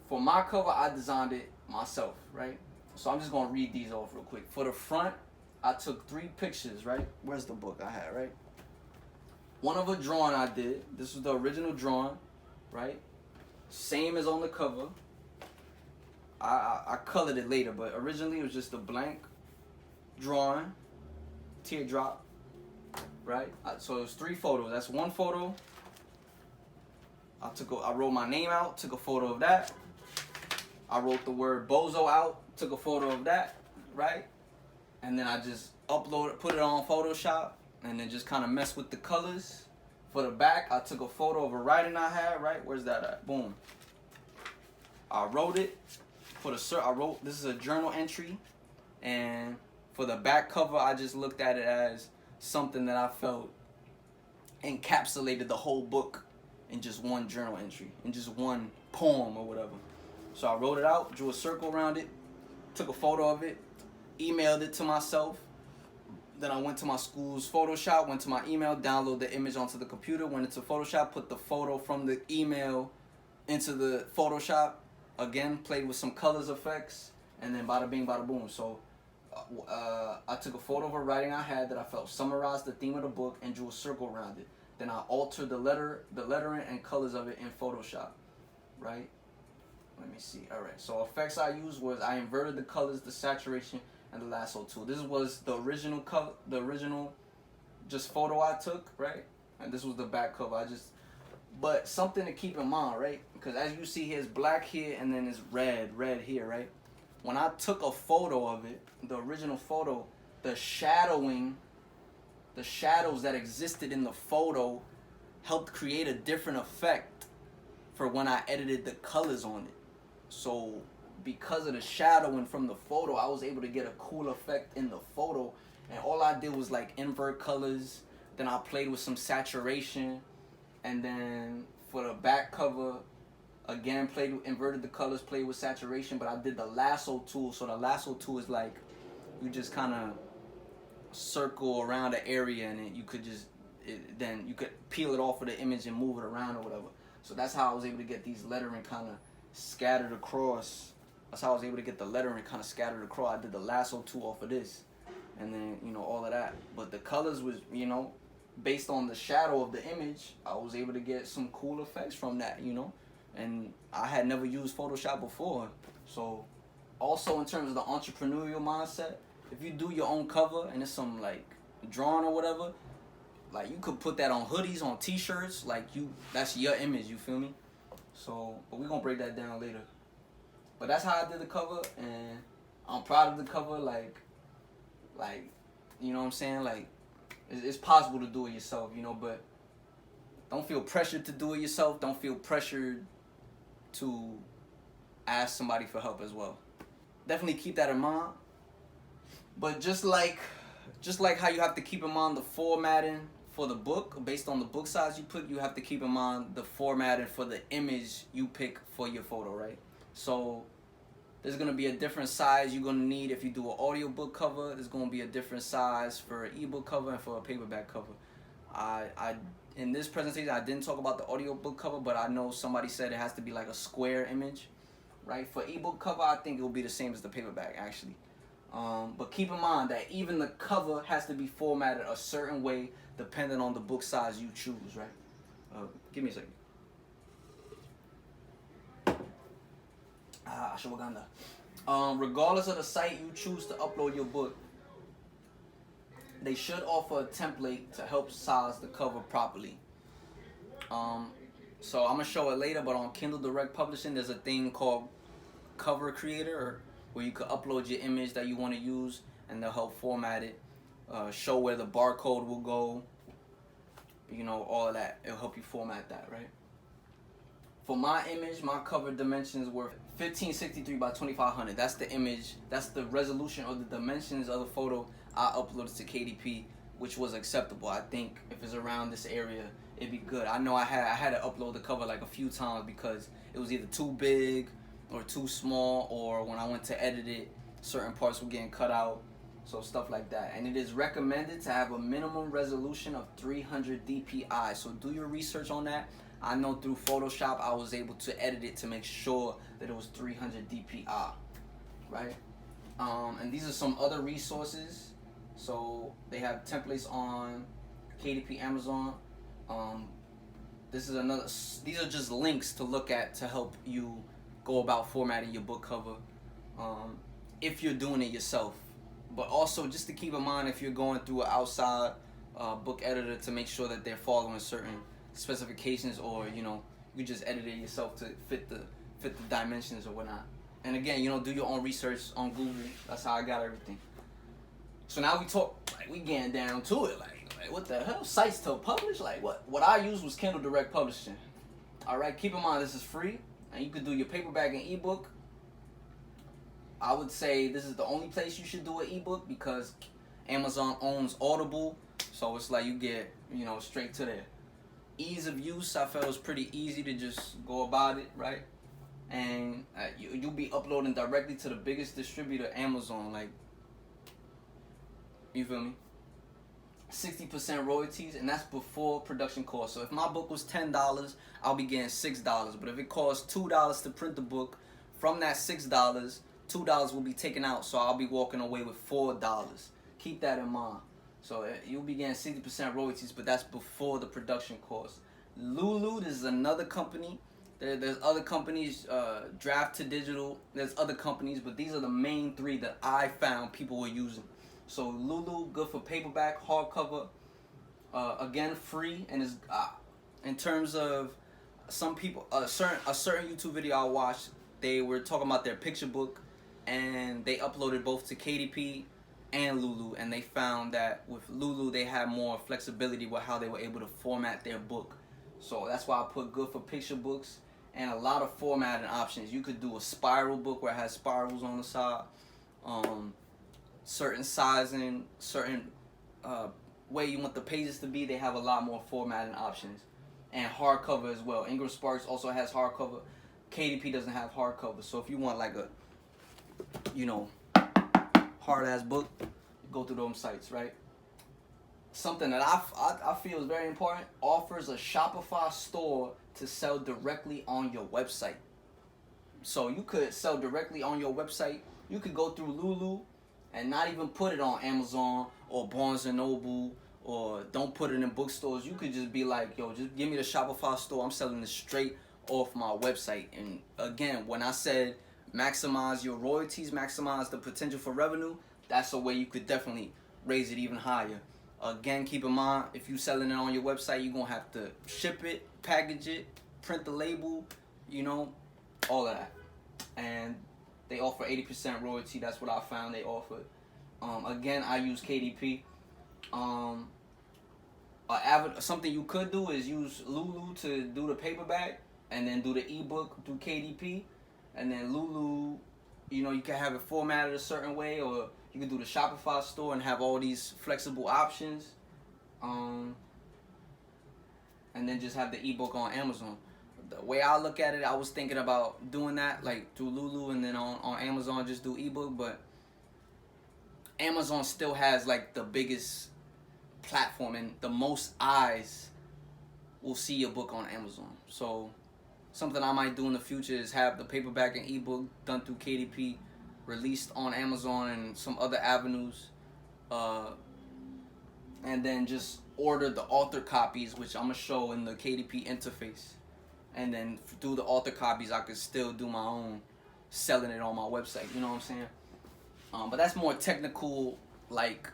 For my cover, I designed it myself, right? So I'm just gonna read these off real quick. For the front, I took 3 pictures, right? Where's the book I had, right? One of a drawing I did. This was the original drawing, right? Same as on the cover. I colored it later, but originally it was just a blank drawing, teardrop, right? So it was 3 photos. That's one photo. I wrote my name out, took a photo of that. I wrote the word bozo out, took a photo of that, right? And then I just put it on Photoshop, and then just kind of mess with the colors. For the back, I took a photo of a writing I had, right? Where's that at? Boom. I wrote it. This is a journal entry. And for the back cover, I just looked at it as something that I felt encapsulated the whole book in just one journal entry, in just one poem or whatever. So I wrote it out, drew a circle around it, took a photo of it, emailed it to myself. Then I went to my school's Photoshop, went to my email, downloaded the image onto the computer, went into Photoshop, put the photo from the email into the Photoshop, again, played with some colors effects, and then bada bing, bada boom. So I took a photo of a writing I had that I felt summarized the theme of the book and drew a circle around it. Then I altered the lettering and colors of it in Photoshop, right? Let me see. All right. So effects I used was I inverted the colors, the saturation, and the lasso tool. This was the original cover, the original just photo I took, right? And this was the back cover. But something to keep in mind, right? Because as you see here, it's black here, and then it's red here, right? When I took a photo of it, the original photo, the shadows that existed in the photo helped create a different effect for when I edited the colors on it. So because of the shadowing from the photo, I was able to get a cool effect in the photo. And all I did was like invert colors. Then I played with some saturation. And then for the back cover, again, inverted the colors, played with saturation, but I did the lasso tool. So the lasso tool is like, you just kind of circle around the area, and you could then you could peel it off of the image and move it around or whatever. So that's how I was able to get these lettering kind of scattered across. That's how I was able to get the lettering kind of scattered across. I did the lasso tool off of this, and then, you know, all of that. But the colors was, you know, based on the shadow of the image, I was able to get some cool effects from that, you know. And I had never used Photoshop before. So also in terms of the entrepreneurial mindset, if you do your own cover and it's some like drawing or whatever, like you could put that on hoodies, on t-shirts, like that's your image, you feel me? So, but we're gonna break that down later. But that's how I did the cover, and I'm proud of the cover. Like, you know what I'm saying? Like, it's possible to do it yourself, you know, but don't feel pressured to do it yourself. Don't feel pressured to ask somebody for help as well. Definitely keep that in mind. But just like how you have to keep in mind the formatting for the book, based on the book size you pick, you have to keep in mind the formatting for the image you pick for your photo, right? So there's going to be a different size you're going to need if you do an audiobook cover. There's going to be a different size for an ebook cover and for a paperback cover. In this presentation, I didn't talk about the audiobook cover, but I know somebody said it has to be like a square image, right? For ebook cover, I think it will be the same as the paperback, actually. But keep in mind that even the cover has to be formatted a certain way depending on the book size you choose, right? Give me a second. Ashwagandha. Regardless of the site you choose to upload your book, they should offer a template to help size the cover properly. So I'm gonna show it later, but on Kindle Direct Publishing, there's a thing called Cover Creator, where you could upload your image that you want to use, and they'll help format it, show where the barcode will go, you know, all of that. It'll help you format that, right? For my image, my cover dimensions were 1563 by 2500. That's the image. That's the resolution or the dimensions of the photo I uploaded to KDP, which was acceptable. I think if it's around this area, it'd be good. I know I had to upload the cover like a few times because it was either too big or too small, or when I went to edit it, certain parts were getting cut out. So stuff like that. And it is recommended to have a minimum resolution of 300 dpi. So do your research on that. I know through Photoshop I was able to edit it to make sure that it was 300 dpi, right? And these are some other resources. So they have templates on KDP, Amazon. These are just links to look at to help you go about formatting your book cover if you're doing it yourself. But also just to keep in mind if you're going through an outside book editor, to make sure that they're following certain specifications, or you know, you just edit it yourself to fit the dimensions or whatnot. And again, you know, do your own research on Google. That's how I got everything. So now we getting down to it. Like what the hell? Sites to publish? Like what I used was Kindle Direct Publishing. All right, keep in mind this is free, and you could do your paperback and ebook. I would say this is the only place you should do an ebook because Amazon owns Audible, so it's like you get, you know, straight to there. Ease of use, I felt it was pretty easy to just go about it, right? And you'll be uploading directly to the biggest distributor, Amazon, like, you feel me? 60% royalties, and that's before production costs. So if my book was $10, I'll be getting $6. But if it costs $2 to print the book, from that $6, $2 will be taken out, so I'll be walking away with $4. Keep that in mind. So you'll be getting 60% royalties, but that's before the production cost. Lulu, this is another company. There's other companies, Draft to Digital. There's other companies, but these are the main three that I found people were using. So Lulu, good for paperback, hardcover. Again, free, and is in terms of some people, a certain YouTube video I watched, they were talking about their picture book, and they uploaded both to KDP and Lulu, and they found that with Lulu they had more flexibility with how they were able to format their book. So that's why I put good for picture books, and a lot of formatting options. You could do a spiral book where it has spirals on the side, certain sizing, certain way you want the pages to be. They have a lot more formatting options, and hardcover as well. IngramSparks also has hardcover. KDP doesn't have hardcover. So if you want like a, you know, hard ass book, go through those sites, right? Something that I feel is very important, offers a Shopify store to sell directly on your website. So you could sell directly on your website. You could go through Lulu and not even put it on Amazon or Barnes & Noble, or don't put it in bookstores. You could just be like, yo, just give me the Shopify store. I'm selling this straight off my website. And again, when I said maximize your royalties, maximize the potential for revenue, that's a way you could definitely raise it even higher. Again, keep in mind, if you're selling it on your website, you're going to have to ship it, package it, print the label, you know, all of that. And they offer 80% royalty. That's what I found they offered. Again, I use KDP. Something you could do is use Lulu to do the paperback, and then do the ebook through KDP. And then Lulu, you know, you can have it formatted a certain way, or you can do the Shopify store and have all these flexible options. And then just have the ebook on Amazon. The way I look at it, I was thinking about doing that, like through Lulu, and then on Amazon just do ebook. But Amazon still has like the biggest platform, and the most eyes will see your book on Amazon. So something I might do in the future is have the paperback and ebook done through KDP, released on Amazon and some other avenues, and then just order the author copies, which I'm gonna show in the KDP interface. And then through the author copies, I could still do my own, selling it on my website. You know what I'm saying? But that's more technical, like,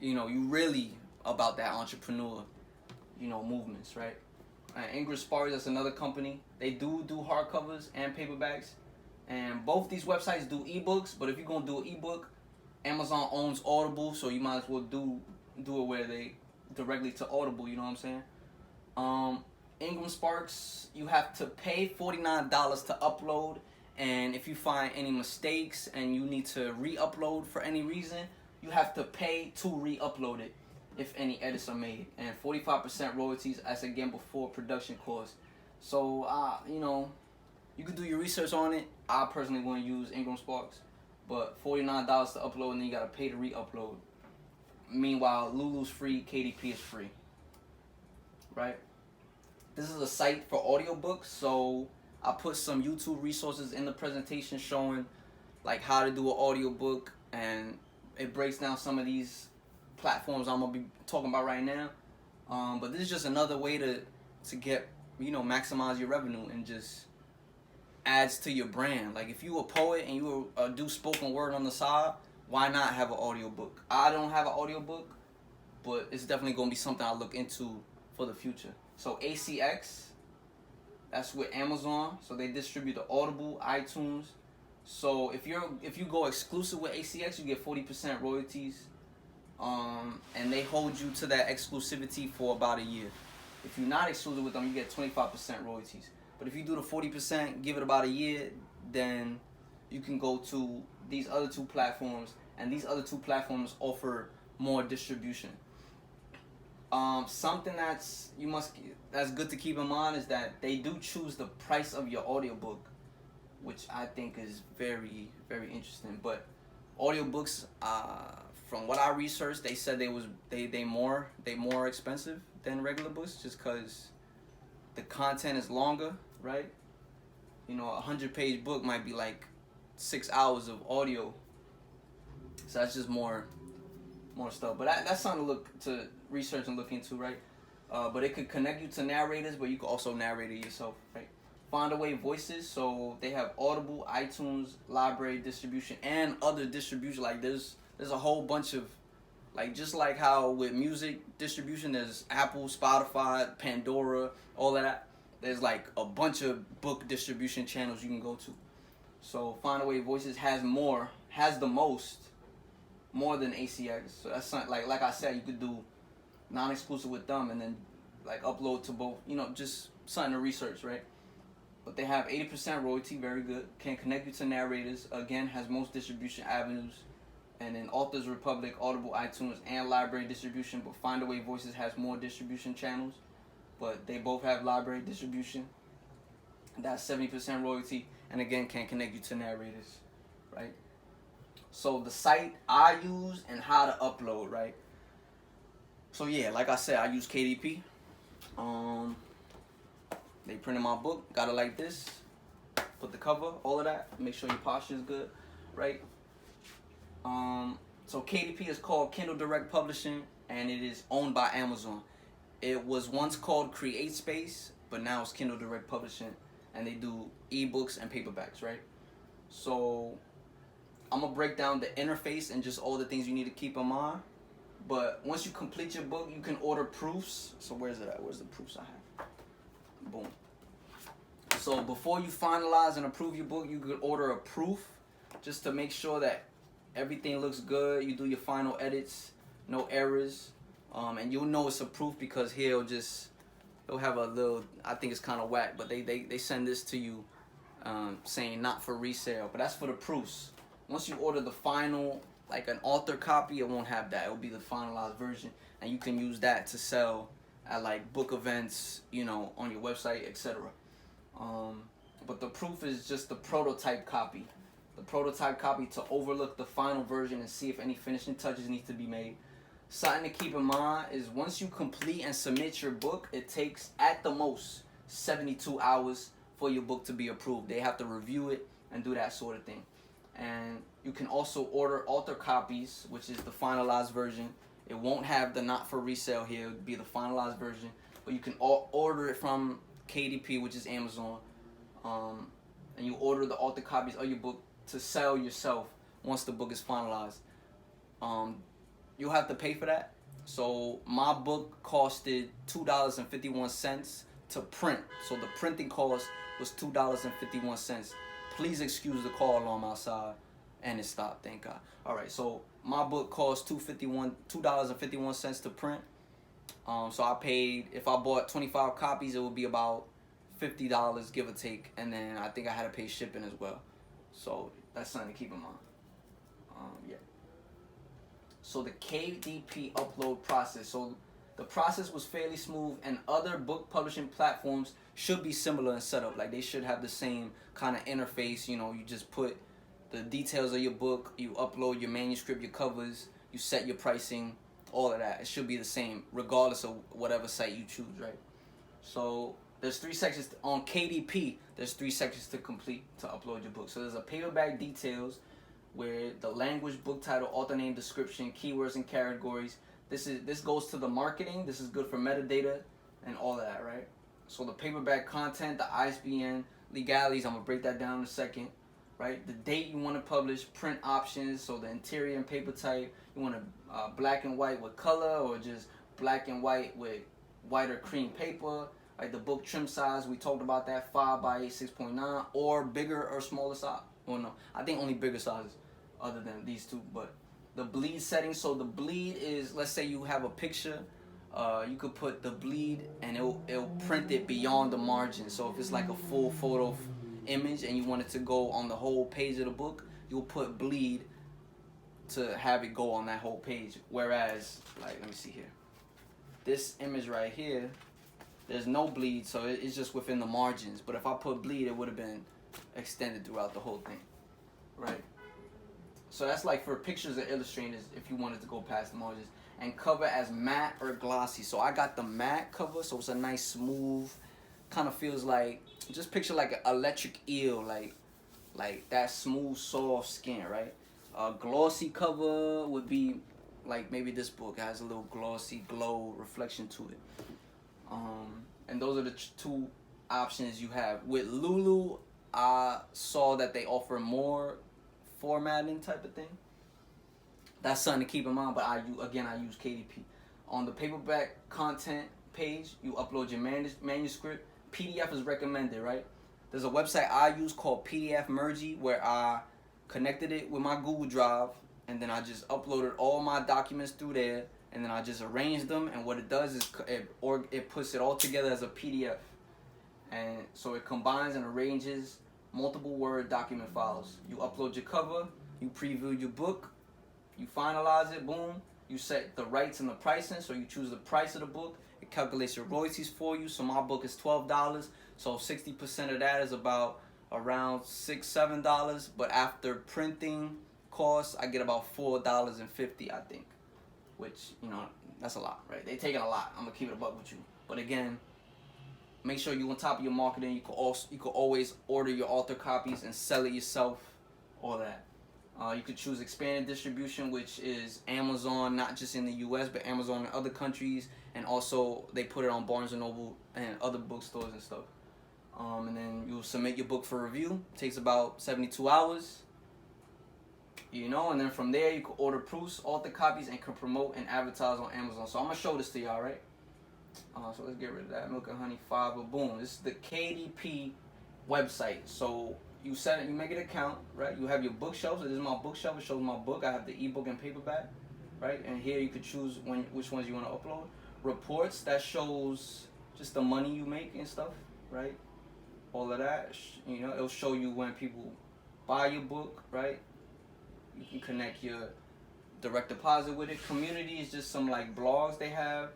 you know, you really about that entrepreneur, you know, movements, right? IngramSparks, that's another company. They do hardcovers and paperbacks, and both these websites do ebooks. But if you're gonna do an ebook, Amazon owns Audible, so you might as well do it where they directly to Audible. You know what I'm saying? IngramSparks, you have to pay $49 to upload, and if you find any mistakes and you need to re-upload for any reason, you have to pay to re-upload it if any edits are made. And 45% royalties, as again before production costs. So you know, you could do your research on it. I personally want to use IngramSparks, but $49 to upload, and then you gotta pay to re-upload. Meanwhile, Lulu's free, KDP is free, right? This is a site for audiobooks, so I put some YouTube resources in the presentation showing like how to do an audiobook, and it breaks down some of these platforms I'm gonna be talking about right now. But this is just another way to get, you know, maximize your revenue, and just adds to your brand. Like if you a poet and you do spoken word on the side, why not have an audiobook? I don't have an audiobook, but it's definitely gonna be something I look into for the future. So ACX, that's with Amazon, so they distribute the Audible, iTunes. So if you go exclusive with ACX, you get 40% royalties, and they hold you to that exclusivity for about a year. If you're not exclusive with them, you get 25% royalties. But if you do the 40%, give it about a year, then you can go to these other two platforms, and these other two platforms offer more distribution. Something that's good to keep in mind is that they do choose the price of your audiobook, which I think is very, very interesting. But audiobooks, from what I researched, they said they more expensive than regular books, just because the content is longer, right? You know, a 100-page book might be like 6 hours of audio. So that's just more stuff. But that's something to research and look into, right? But it could connect you to narrators, but you could also narrate it yourself, right? Find a Way Voices, so they have Audible, iTunes, library distribution, and other distribution. Like there's a whole bunch of, like, just like how with music distribution there's Apple, Spotify, Pandora, all of that. There's like a bunch of book distribution channels you can go to. So Find a Way Voices has more than ACX. So that's something, like I said, you could do non-exclusive with them and then like upload to both. Just something to research, right? But they have 80% royalty, very good. Can connect you to narrators. Again, has most distribution avenues. And then Authors Republic, Audible, iTunes, and library distribution. But Find a Way Voices has more distribution channels. But they both have library distribution. That's 70% royalty. And again, can connect you to narrators, right? So the site I use and how to upload, right? So yeah, like I said, I use KDP. They printed my book, got it like this, put the cover, all of that, make sure your posture is good, right? So KDP is called Kindle Direct Publishing, and it is owned by Amazon. It was once called CreateSpace, but now it's Kindle Direct Publishing, and they do ebooks and paperbacks, right? So I'm gonna break down the interface and just all the things you need to keep in mind. But once you complete your book, you can order proofs. So where's it at? Where's the proofs I have? Boom. So before you finalize and approve your book, you could order a proof just to make sure that everything looks good. You do your final edits, no errors, and you'll know it's a proof because he'll have a little, I think it's kind of whack, but they send this to you saying not for resale, but that's for the proofs. Once you order the final, like an author copy, it won't have that. It will be the finalized version, and you can use that to sell at like book events, on your website, etc. But the proof is just the prototype copy. The prototype copy to overlook the final version and see if any finishing touches need to be made. Something to keep in mind is once you complete and submit your book, it takes at the most 72 hours for your book to be approved. They have to review it and do that sort of thing. And you can also order author copies, which is the finalized version. It won't have the not for resale here. It would be the finalized version. But you can order it from KDP, which is Amazon. And you order the author copies of your book to sell yourself once the book is finalized. You'll have to pay for that. So my book costed $2.51 to print. So the printing cost was $2.51. Please excuse the car alarm outside. And it stopped, thank God. Alright, so my book cost $2.51 to print. So I paid, if I bought 25 copies, it would be about $50, give or take. And then I think I had to pay shipping as well. So that's something to keep in mind. Yeah. So the KDP upload process. So the process was fairly smooth, and other book publishing platforms should be similar in setup. Like they should have the same kind of interface. You just put the details of your book, you upload your manuscript, your covers, you set your pricing, all of that. It should be the same regardless of whatever site you choose, right? So there's 3 sections on KDP. There's 3 sections to complete to upload your book. So there's a paperback details where the language, book title, author name, description, keywords, and categories. This goes to the marketing. This is good for metadata and all of that, right? So the paperback content, the ISBN, legalities. I'm gonna break that down in a second. Right, the date you want to publish, print options, so the interior and paper type. You want to black and white with color, or just black and white with white or cream paper. Like the book trim size, we talked about that, 5 by 8, 6.9, or bigger or smaller size. Well, no, I think only bigger sizes, other than these two. But the bleed setting, so the bleed is, let's say you have a picture, you could put the bleed, and it'll print it beyond the margin. So if it's like a full photo image and you want it to go on the whole page of the book, you'll put bleed to have it go on that whole page. Whereas, like, let me see here, this image right here, there's no bleed, so it's just within the margins. But if I put bleed, it would have been extended throughout the whole thing, right? So that's like for pictures and illustrators if you wanted to go past the margins. And cover as matte or glossy. So I got the matte cover, so it's a nice smooth, kind of feels like, just picture like an electric eel, like that smooth, soft skin, right? A glossy cover would be like maybe this book has a little glossy glow reflection to it. And those are the two options you have. With Lulu, I saw that they offer more formatting type of thing. That's something to keep in mind, but I use KDP. On the paperback content page, you upload your manuscript. PDF is recommended, right? There's a website I use called PDF Mergy where I connected it with my Google Drive, and then I just uploaded all my documents through there, and then I just arranged them, and what it does is it puts it all together as a PDF. And so it combines and arranges multiple Word document files. You upload your cover, you preview your book, you finalize it, boom. You set the rights and the pricing, so you choose the price of the book. It calculates your royalties for you. So my book is $12, so 60% of that is about around $6-7. But after printing costs, I get about $4.50, I think. Which, you know, that's a lot, right? They taking a lot. I'm gonna keep it a buck with you. But again, make sure you're on top of your marketing. You could always order your author copies and sell it yourself. All that. You could choose expanded distribution, which is Amazon, not just in the U.S., but Amazon in other countries, and also they put it on Barnes & Noble and other bookstores and stuff. And then you'll submit your book for review. It takes about 72 hours, you know, and then from there you can order proofs, author copies, and can promote and advertise on Amazon. So I'm going to show this to y'all, right? So let's get rid of that. Milk and Honey Fiber, boom. This is the KDP website. So you make an account, right? You have your bookshelf. So this is my bookshelf. It shows my book. I have the ebook and paperback, right? And here you could choose which ones you want to upload. Reports, that shows just the money you make and stuff, right? All of that, you know, it'll show you when people buy your book, right? You can connect your direct deposit with it. Community is just some like blogs they have,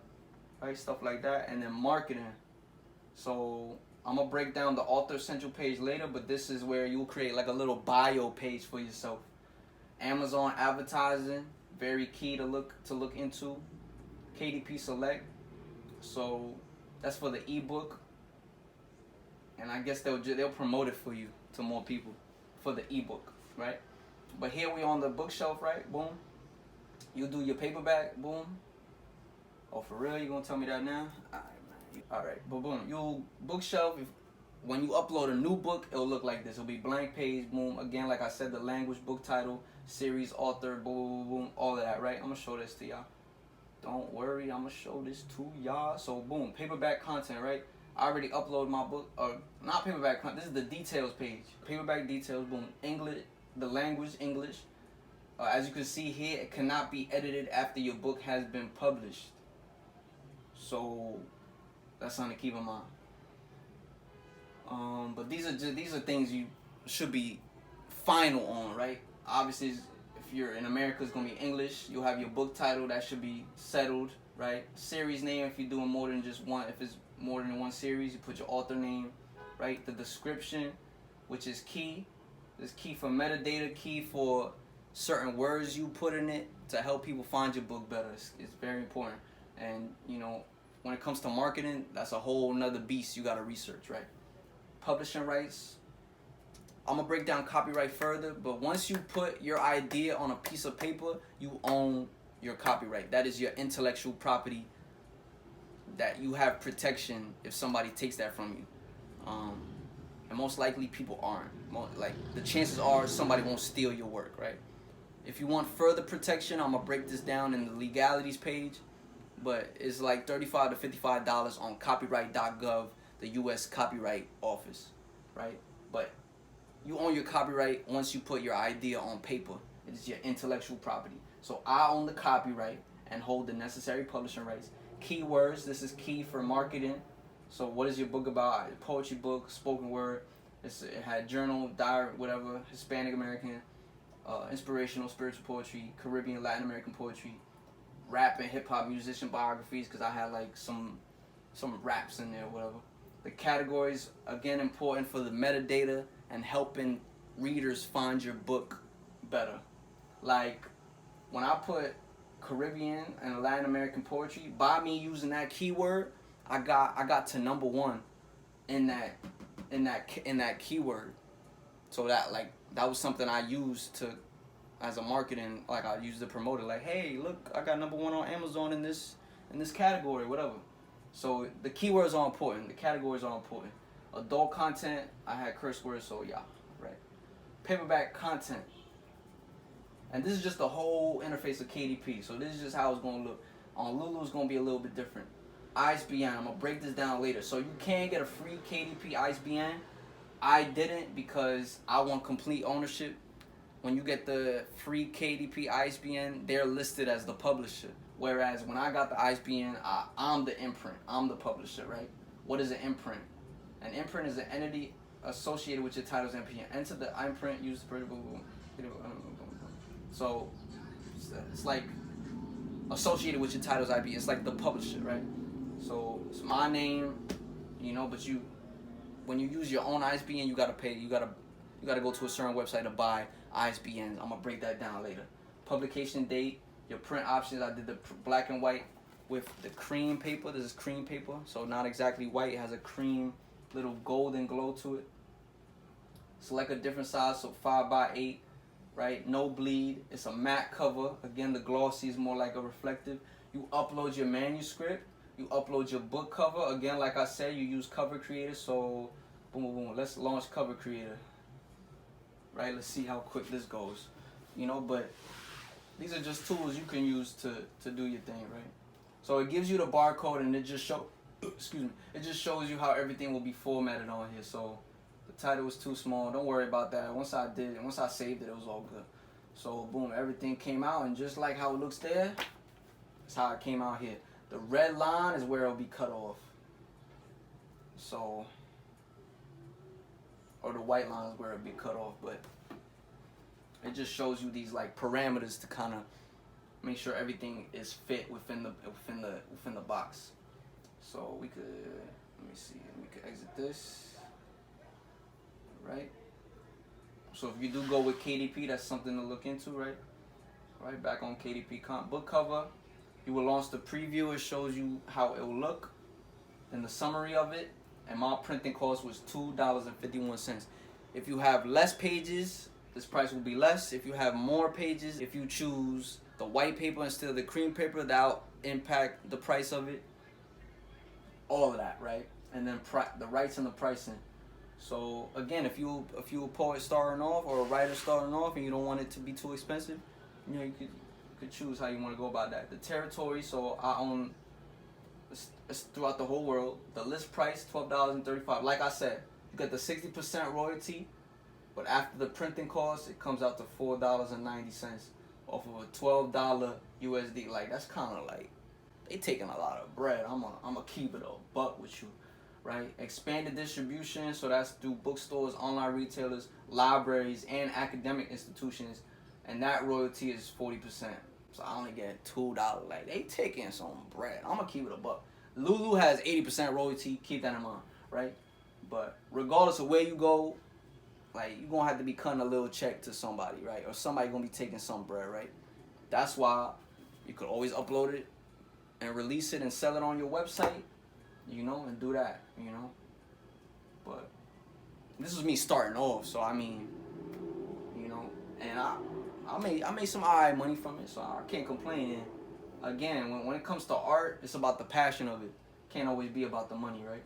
right? Stuff like that. And then marketing. So I'm gonna break down the author central page later, but this is where you'll create like a little bio page for yourself. Amazon advertising, very key to look into. KDP Select, so that's for the ebook, and I guess they'll promote it for you to more people for the ebook, right? But here we on the bookshelf, right? Boom. You do your paperback, boom. Oh, for real? You gonna tell me that now? All right, but boom, you bookshelf. When you upload a new book, it'll look like this. It'll be blank page, boom. Again, like I said, the language, book title, series, author, boom, boom, boom, all of that, right? I'm gonna show this to y'all. Don't worry, I'm gonna show this to y'all. So boom, paperback content, right? I already uploaded my book, not paperback content. This is the details page. Paperback details, boom. English, the language, English. As you can see here, it cannot be edited after your book has been published. So that's something to keep in mind. But these are things you should be final on, right? Obviously, if you're in America, it's gonna be English. You'll have your book title that should be settled, right? Series name if you're doing more than just one. If it's more than one series, you put your author name, right? The description, which is key. It's key for metadata, key for certain words you put in it to help people find your book better. It's very important. And you know, when it comes to marketing, that's a whole nother beast you gotta research, right? Publishing rights. I'm gonna break down copyright further, but once you put your idea on a piece of paper, you own your copyright. That is your intellectual property that you have protection if somebody takes that from you. And most likely people aren't. Like the chances are somebody won't steal your work, right? If you want further protection, I'm gonna break this down in the legalities page, but it's like $35 to $55 on copyright.gov, the U.S. Copyright Office, right? But you own your copyright once you put your idea on paper. It is your intellectual property. So I own the copyright and hold the necessary publishing rights. Keywords, this is key for marketing. So what is your book about? Poetry book, spoken word. It had journal, diary, whatever, Hispanic American, inspirational, spiritual poetry, Caribbean, Latin American poetry, rap and hip hop musician biographies, because I had like some raps in there, whatever. The categories, again, important for the metadata and helping readers find your book better. Like when I put Caribbean and Latin American poetry, by me using that keyword, I got to #1 in that keyword. So that was something I used to, as a marketing, like I used to promote it. Like, hey, look, I got #1 on Amazon in this category, whatever. So the keywords are important. The categories are important. Adult content, I had curse words, so yeah, right. Paperback content. And this is just the whole interface of KDP. So this is just how it's going to look. On Lulu, it's going to be a little bit different. ISBN, I'm going to break this down later. So you can get a free KDP ISBN. I didn't because I want complete ownership. When you get the free KDP ISBN, they're listed as the publisher. Whereas when I got the ISBN, I'm the imprint. I'm the publisher, right? What is an imprint? An imprint is an entity associated with your title's MPN. Enter the imprint, use the so it's like associated with your title's IP. It's like the publisher, right? So it's my name, you know. But when you use your own ISBN, you gotta pay. You gotta go to a certain website to buy ISBNs. I'm gonna break that down later. Publication date, your print options. I did the black and white with the cream paper. This is cream paper, so not exactly white. It has a cream little golden glow to it. Select a different size, so 5x8, right? No bleed. It's a matte cover. Again, the glossy is more like a reflective. You upload your manuscript. You upload your book cover. Again, like I said, you use Cover Creator. So, boom, boom, boom. Let's launch Cover Creator. Right? Let's see how quick this goes. You know, but these are just tools you can use to do your thing, right? So it gives you the barcode, and it just it just shows you how everything will be formatted on here. So the title was too small. Don't worry about that. Once I saved it, it was all good. So boom, everything came out, and just like how it looks there, that's how it came out here. The red line is where it'll be cut off. So, or the white line is where it'll be cut off, but it just shows you these like parameters to kind of make sure everything is fit within the box. So we could, let me see, we could exit this, right? So if you do go with KDP, that's something to look into, right? Right, back on KDP book cover, you will launch the preview. It shows you how it will look, and the summary of it. And my printing cost was $2.51. If you have less pages, this price will be less. If you have more pages, if you choose the white paper instead of the cream paper, that'll impact the price of it. All of that, right? And then the rights and the pricing. So again, if you a poet starting off or a writer starting off and you don't want it to be too expensive, you know, you could choose how you want to go about that. The territory, so I own it's throughout the whole world. The list price $12.35. Like I said, you get the 60% royalty, but after the printing cost, it comes out to $4.90 off of a $12 USD. Like that's kind of like they taking a lot of bread. I'm gonna keep it a buck with you, right? Expanded distribution, so that's through bookstores, online retailers, libraries, and academic institutions, and that royalty is 40%. So I only get $2. Like they taking some bread. I'm gonna keep it a buck. Lulu has 80% royalty. Keep that in mind, right? But regardless of where you go, like you're gonna have to be cutting a little check to somebody, right? Or somebody gonna be taking some bread, right? That's why you could always upload it and release it and sell it on your website, you know, and do that, you know. But this was me starting off, so I mean, you know, and I made some alright money from it, so I can't complain. And again, when it comes to art, it's about the passion of it. Can't always be about the money, right?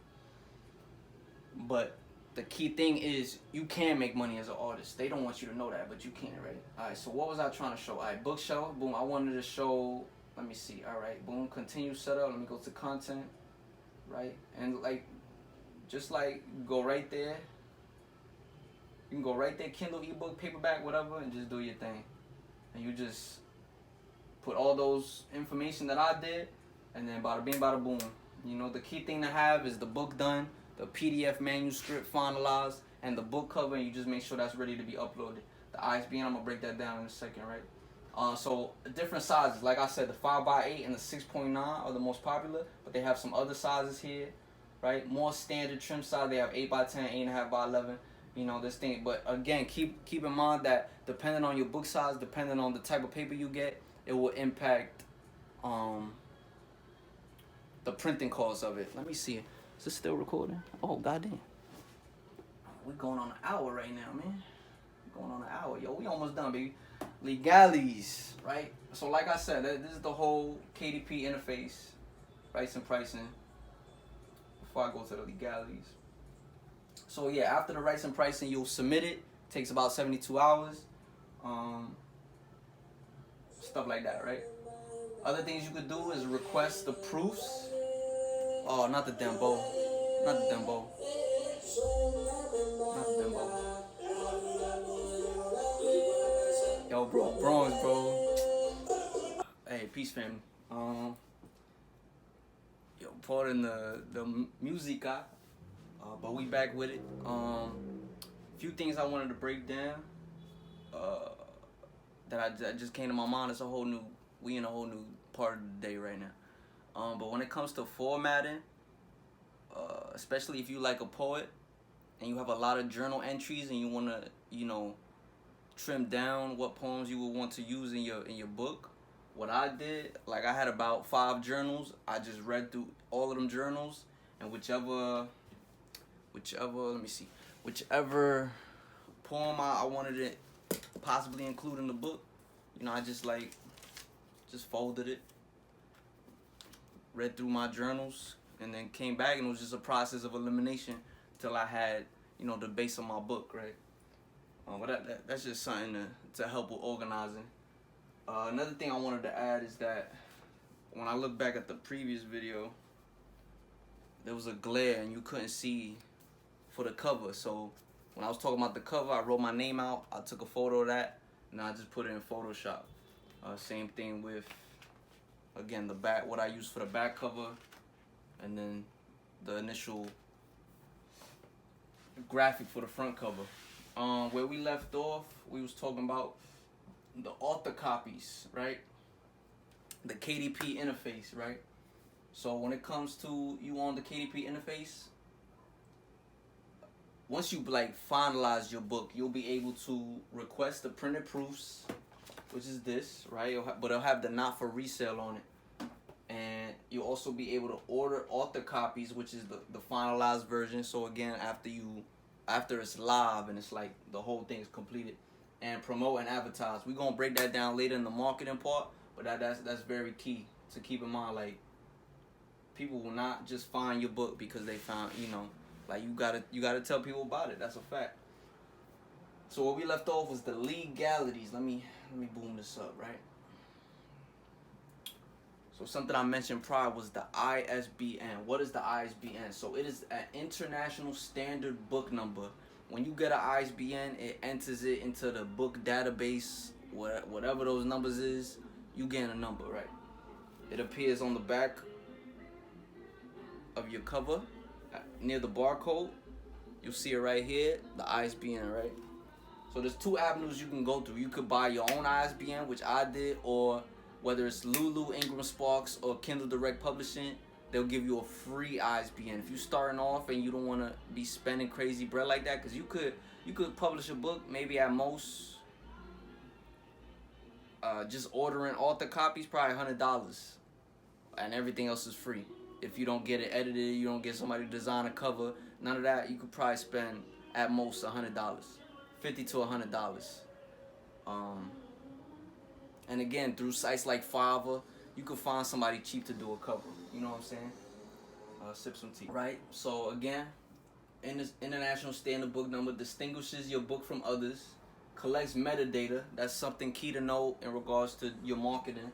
But the key thing is you can make money as an artist. They don't want you to know that, but you can, right? Alright, so what was I trying to show? Alright, bookshelf, boom, I wanted to show, let me see, alright, boom, continue setup, let me go to content, right? And like, just like, go right there. You can go right there, Kindle, ebook, paperback, whatever, and just do your thing. And you just put all those information that I did, and then bada bing, bada boom. You know, the key thing to have is the book done, the PDF manuscript finalized, and the book cover, and you just make sure that's ready to be uploaded. The ISBN, I'm going to break that down in a second, right? So different sizes. Like I said, the 5x8 and the 6.9 are the most popular, but they have some other sizes here, right? More standard trim size. They have 8x10, 8.5x11. You know, this thing. But again, keep in mind that depending on your book size, depending on the type of paper you get, it will impact the printing cost of it. Let me see. Is this still recording? Oh, goddamn. We're going on an hour right now, man. going on an hour. Yo, we almost done, baby. Legalities, right? So like I said, this is the whole KDP interface, rights and pricing. Before I go to the legalities. So yeah, after the rights and pricing, you'll submit it. Takes about 72 hours. Stuff like that, right? Other things you could do is request the proofs. Oh, not the Dembo. Not the Dembo. Not the Dembo. Yo, bro, Bronx, bro. Hey, peace, family. Yo, pardon the musica, but we back with it. Few things I wanted to break down. That just came to my mind. It's a whole new. We in a whole new part of the day right now. But when it comes to formatting, especially if you like a poet and you have a lot of journal entries and you want to, you know, trim down what poems you would want to use in your book. What I did, like I had about 5 journals. I just read through all of them journals, and whichever let me see, whichever poem I wanted to possibly include in the book, you know, I just folded it, read through my journals, and then came back, and it was just a process of elimination till I had, you know, the base of my book, right? But that's just something to help with organizing. Another thing I wanted to add is that when I look back at the previous video, there was a glare and you couldn't see for the cover. So when I was talking about the cover, I wrote my name out, I took a photo of that, and I just put it in Photoshop. Same thing with, again, the back, what I used for the back cover, and then the initial graphic for the front cover. Where we left off, we was talking about the author copies, right? The KDP interface, right? So when it comes to you on the KDP interface, once you like finalize your book, you'll be able to request the printed proofs, which is this, right? But it'll have the not for resale on it. And you'll also be able to order author copies, which is the finalized version. So again, after it's live and it's like the whole thing is completed, and promote and advertise. We're gonna break that down later in the marketing part, but that's very key to keep in mind. Like, people will not just find your book because they found, you know, like you gotta tell people about it. That's a fact. So where we left off was the legalities. Let me boom this up, right? So something I mentioned prior was the ISBN. What is the ISBN? So it is an international standard book number. When you get an ISBN, it enters it into the book database, whatever those numbers is, you gain a number, right? It appears on the back of your cover, near the barcode. You'll see it right here, the ISBN, right? So there's 2 avenues you can go through. You could buy your own ISBN, which I did, or whether it's Lulu, IngramSparks, or Kindle Direct Publishing, they'll give you a free ISBN. If you're starting off and you don't want to be spending crazy bread like that, because you could publish a book maybe at most, just ordering author copies, probably $100, and everything else is free. If you don't get it edited, you don't get somebody to design a cover, none of that, you could probably spend at most $100, $50 to $100. And again, through sites like Fiverr, you could find somebody cheap to do a cover. You know what I'm saying? Sip some tea. Right? So again, in this international standard book number distinguishes your book from others, collects metadata. That's something key to know in regards to your marketing,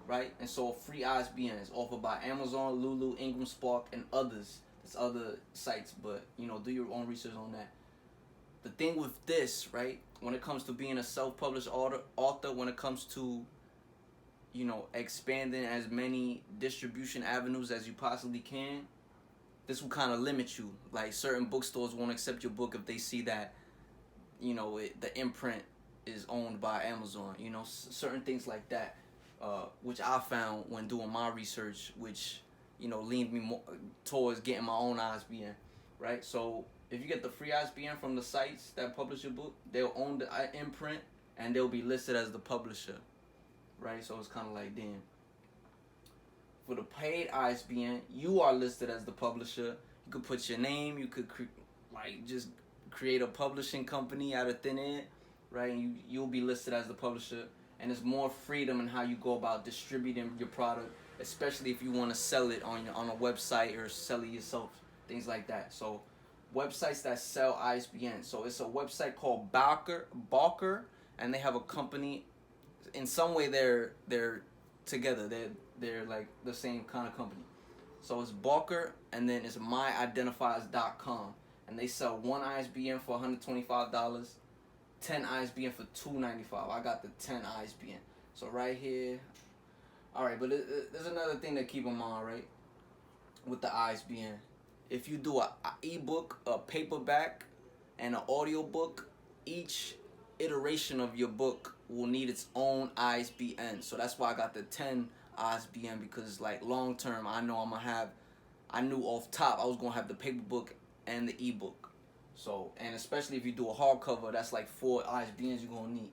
right? And so free ISBNs offered by Amazon, Lulu, IngramSparks, and others. There's other sites, but you know, do your own research on that. The thing with this, right, when it comes to being a self-published author, when it comes to, you know, expanding as many distribution avenues as you possibly can, this will kind of limit you. Like, certain bookstores won't accept your book if they see that, you know, the imprint is owned by Amazon. You know, certain things like that, which I found when doing my research, which, you know, leaned me more towards getting my own ISBN, right? So if you get the free ISBN from the sites that publish your book, they'll own the imprint and they'll be listed as the publisher, right? So it's kind of like, damn. For the paid ISBN, you are listed as the publisher. You could put your name. You could just create a publishing company out of thin air, right? And you'll be listed as the publisher, and there's more freedom in how you go about distributing your product, especially if you want to sell it on a website or sell it yourself, things like that. So websites that sell ISBN. So it's a website called Balker, and they have a company. In some way, they're together. They're like the same kind of company. So it's Balker, and then it's myidentifiers.com, and they sell one ISBN for $125, 10 ISBN for $295. I got the 10 ISBN. So right here. All right, but there's another thing to keep in mind, right? With the ISBN, if you do a ebook, a paperback, and an audiobook, each iteration of your book will need its own ISBN. So that's why I got the 10 ISBN, because like long term, I know I knew off top I was gonna have the paper book and the ebook. So, and especially if you do a hardcover, that's like 4 ISBNs you're gonna need.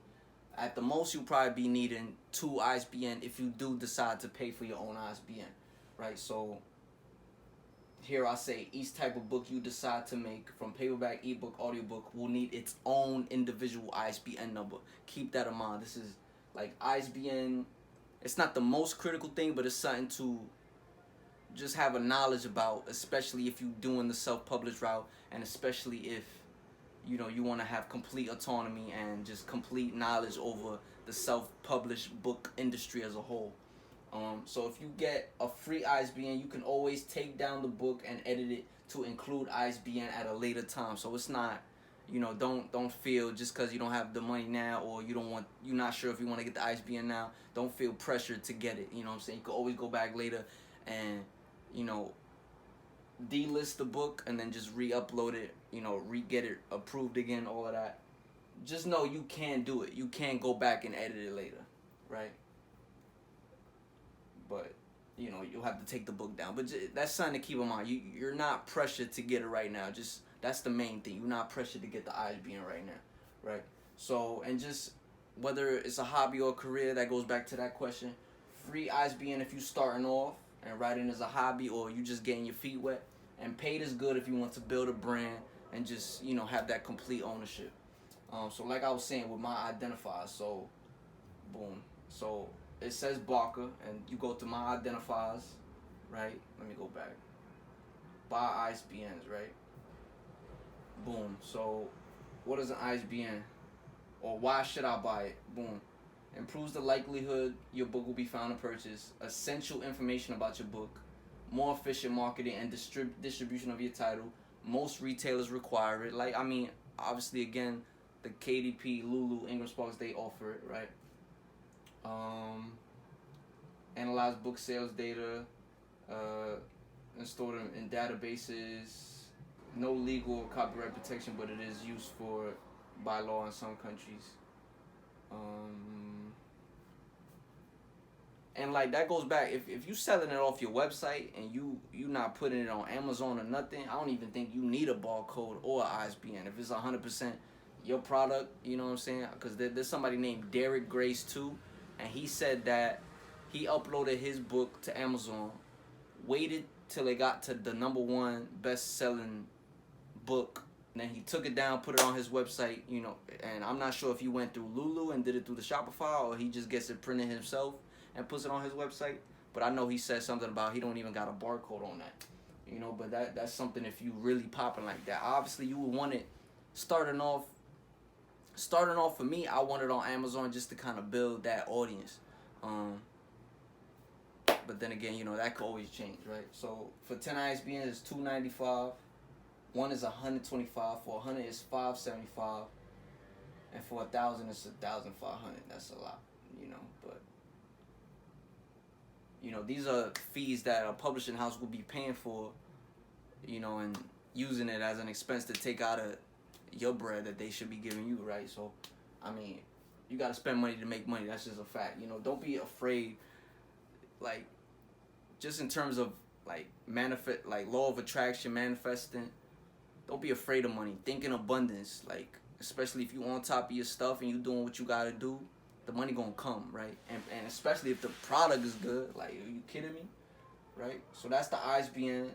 At the most, you'll probably be needing 2 ISBN if you do decide to pay for your own ISBN, right? So here I say each type of book you decide to make, from paperback, ebook, audiobook, will need its own individual ISBN number. Keep that in mind. This is like ISBN. It's not the most critical thing, but it's something to just have a knowledge about, especially if you're doing the self-published route, and especially if you want to have complete autonomy and just complete knowledge over the self-published book industry as a whole. So if you get a free ISBN, you can always take down the book and edit it to include ISBN at a later time. So it's not, don't feel just because you don't have the money now, or you're not sure if you want to get the ISBN now, don't feel pressured to get it. You know what I'm saying? You can always go back later and, delist the book and then just re-upload it, get it approved again, all of that. Just know you can do it. You can go back and edit it later, right? But you'll have to take the book down. But that's something to keep in mind. You're not pressured to get it right now. Just that's the main thing. You're not pressured to get the ISBN right now, right? So, and just whether it's a hobby or a career, that goes back to that question. Free ISBN if you starting off and writing as a hobby, or you just getting your feet wet. And paid is good if you want to build a brand and just have that complete ownership. So like I was saying with my identifiers, so boom. So it says Barker, and you go to my identifiers, right? Let me go back. Buy ISBNs, right? Boom. So what is an ISBN? Or why should I buy it? Boom. Improves the likelihood your book will be found and purchased. Essential information about your book. More efficient marketing and distribution of your title. Most retailers require it. Like, I mean, obviously, again, the KDP, Lulu, IngramSparks, they offer it, right? Analyze book sales data, and store them in databases. No legal or copyright protection, but it is used by law in some countries. And like that goes back, if you selling it off your website and you not putting it on Amazon or nothing, I don't even think you need a barcode or an ISBN. If it's 100% your product, you know what I'm saying? Because there's somebody named Derek Grace too, and he said that he uploaded his book to Amazon, waited till it got to the #1 best-selling book, and then he took it down, put it on his website, and I'm not sure if he went through Lulu and did it through the Shopify, or he just gets it printed himself and puts it on his website. But I know he said something about he don't even got a barcode on that, but that's something if you really popping like that. Obviously you would want it starting off for me, I want it on Amazon just to kind of build that audience. But then again, that could always change, right? So for 10 ISBNs it's $295. One is $125. For 100 is $575. And for 1,000 it's $1,500. That's a lot, but these are fees that a publishing house will be paying for, and using it as an expense to take out of your bread that they should be giving you, right? So, I mean, you got to spend money to make money. That's just a fact. Don't be afraid, like, just in terms of, like, law of attraction, manifesting. Don't be afraid of money. Think in abundance, like, especially if you on top of your stuff and you doing what you got to do. The money gonna come, right? And especially if the product is good. Like, are you kidding me? Right? So that's the ISBN,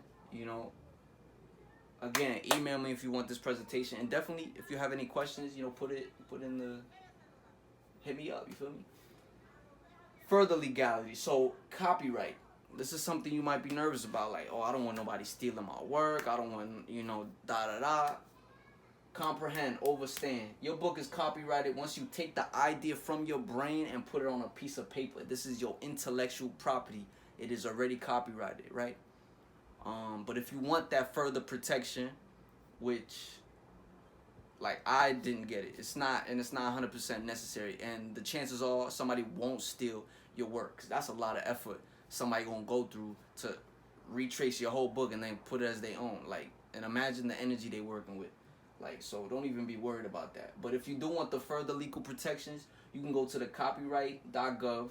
again, email me if you want this presentation, and definitely if you have any questions, you know, put in the, hit me up. You feel me? Further legality. So copyright. This is something you might be nervous about. Like, oh, I don't want nobody stealing my work. I don't want, you know, da da da. Comprehend, understand. Your book is copyrighted once you take the idea from your brain and put it on a piece of paper. This is your intellectual property. It is already copyrighted, right? But if you want that further protection, which, like, I didn't get it. It's not 100% necessary. And the chances are somebody won't steal your work. 'Cause that's a lot of effort somebody gonna go through to retrace your whole book and then put it as their own. Like, and imagine the energy they working with. Like, so don't even be worried about that. But if you do want the further legal protections, you can go to the copyright.gov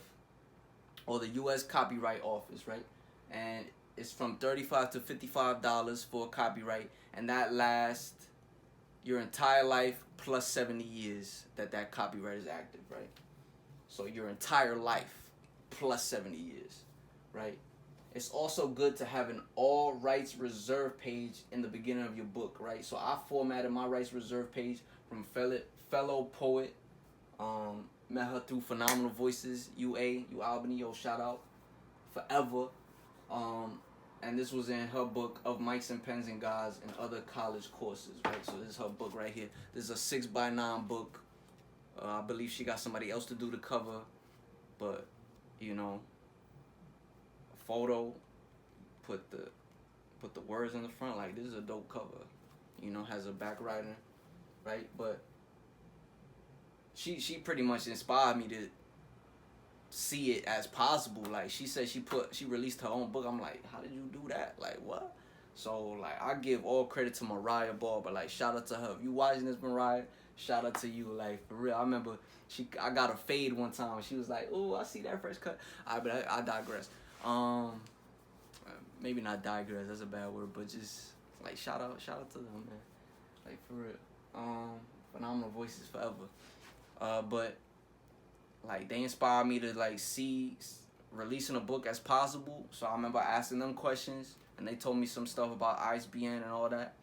or the U.S. Copyright Office, right? And it's from $35 to $55 for a copyright, and that lasts your entire life plus 70 years that copyright is active, right? So your entire life plus 70 years, right? It's also good to have an all rights reserved page in the beginning of your book, right? So I formatted my rights reserved page from fellow poet, met her through Phenomenal Voices, U Albany, yo, shout out, forever. And this was in her book of Mics and Pens and Guys and Other College Courses, right? So this is her book right here. This is a 6x9 book. I believe she got somebody else to do the cover, but, you know, a photo, put the words in the front. Like, this is a dope cover, you know, has a back writing, right? But she pretty much inspired me to see it as possible. Like, she said she released her own book. I'm like, how did you do that? Like, what? So, like, I give all credit to Mariah Barber. Like, shout out to her. If you watching this, Mariah, shout out to you. Like, for real. I remember I got a fade one time. She was like, oh, I see that first cut. But I digress. Maybe not digress. That's a bad word. But just, like, shout out to them, man. Like, for real. Phenomenal Voices forever. But, like, they inspired me to, like, see releasing a book as possible. So I remember asking them questions, and they told me some stuff about ISBN and all that.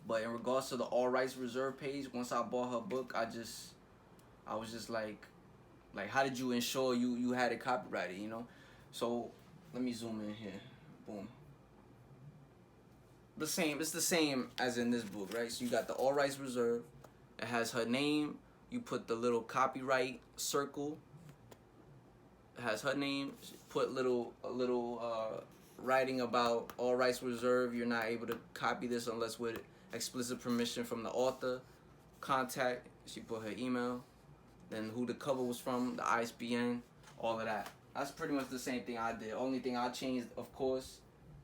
But in regards to the all rights reserved page, once I bought her book, I was just like, how did you ensure you had it copyrighted, you know? So let me zoom in here. Boom. It's the same as in this book, right? So you got the all rights reserved. It has her name. You put the little copyright circle. It has her name. Put a little writing about all rights reserved. You're not able to copy this unless with explicit permission from the author. Contact. She put her email. Then who the cover was from, the ISBN, all of that. That's pretty much the same thing I did. Only thing I changed, of course,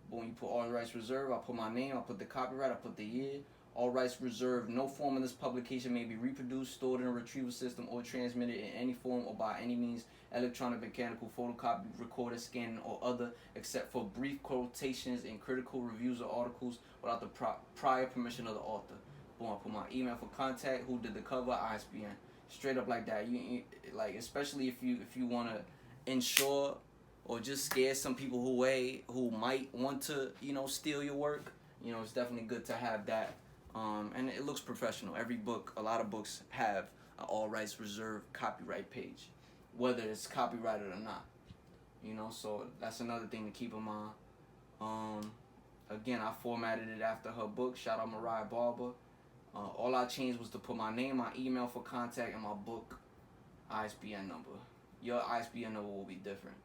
when you put all rights reserved, I put my name, I put the copyright, I put the year. All rights reserved. No form of this publication may be reproduced, stored in a retrieval system, or transmitted in any form or by any means, electronic, mechanical, photocopy, recorded, scanning, or other, except for brief quotations and critical reviews of articles without the prior permission of the author. Boom, I put my email for contact, who did the cover, ISBN. Straight up like that. You like, especially if you want to ensure or just scare some people who might want to, you know, steal your work. You know, it's definitely good to have that. And it looks professional. Every book, a lot of books have an all rights reserved copyright page, whether it's copyrighted or not. You know, so that's another thing to keep in mind. Again, I formatted it after her book. Shout out Mariah Barber. All I changed was to put my name, my email for contact, and my book ISBN number. Your ISBN number will be different.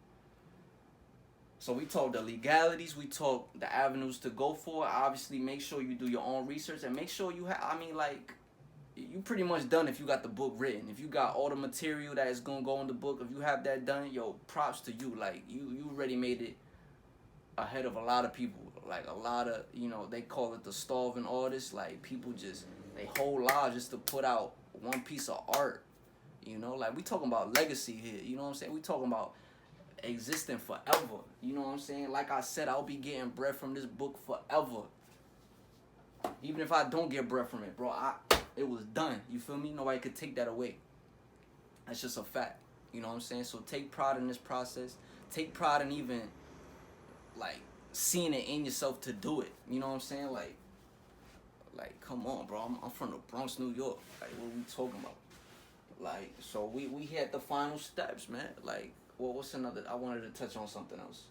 So we talked the legalities, we talked the avenues to go for. Obviously, make sure you do your own research and make sure you have, you pretty much done if you got the book written. If you got all the material that is going to go in the book, if you have that done, yo, props to you. Like, you already made it ahead of a lot of people. Like, a lot of, you know, they call it the starving artists. Like, people just, they whole lives just to put out one piece of art. You know, like, we talking about legacy here. You know what I'm saying? We talking about existing forever. You know what I'm saying? Like I said, I'll be getting bread from this book forever. Even if I don't get bread from it, bro, it was done. You feel me? Nobody could take that away. That's just a fact. You know what I'm saying? So take pride in this process. Take pride in even, like, seeing it in yourself to do it. You know what I'm saying? Like, Like, come on, bro. I'm from the Bronx, New York. Like, what are we talking about? Like, so we hit the final steps, man. Like, well, what's another? I wanted to touch on something else.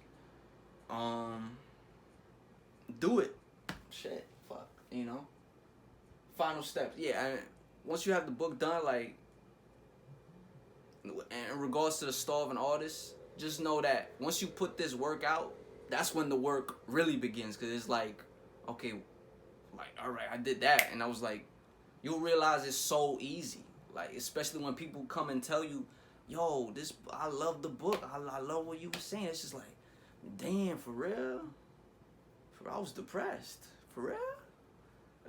Do it. Shit, fuck. You know. Final steps. Yeah, and once you have the book done, like, in regards to the starving artist, just know that once you put this work out, that's when the work really begins. Cause it's like, okay, like, all right, I did that, and I was like, you'll realize it's so easy. Like, especially when people come and tell you, yo, this, I love the book. I love what you were saying. It's just like, damn, for real? For real, I was depressed. For real?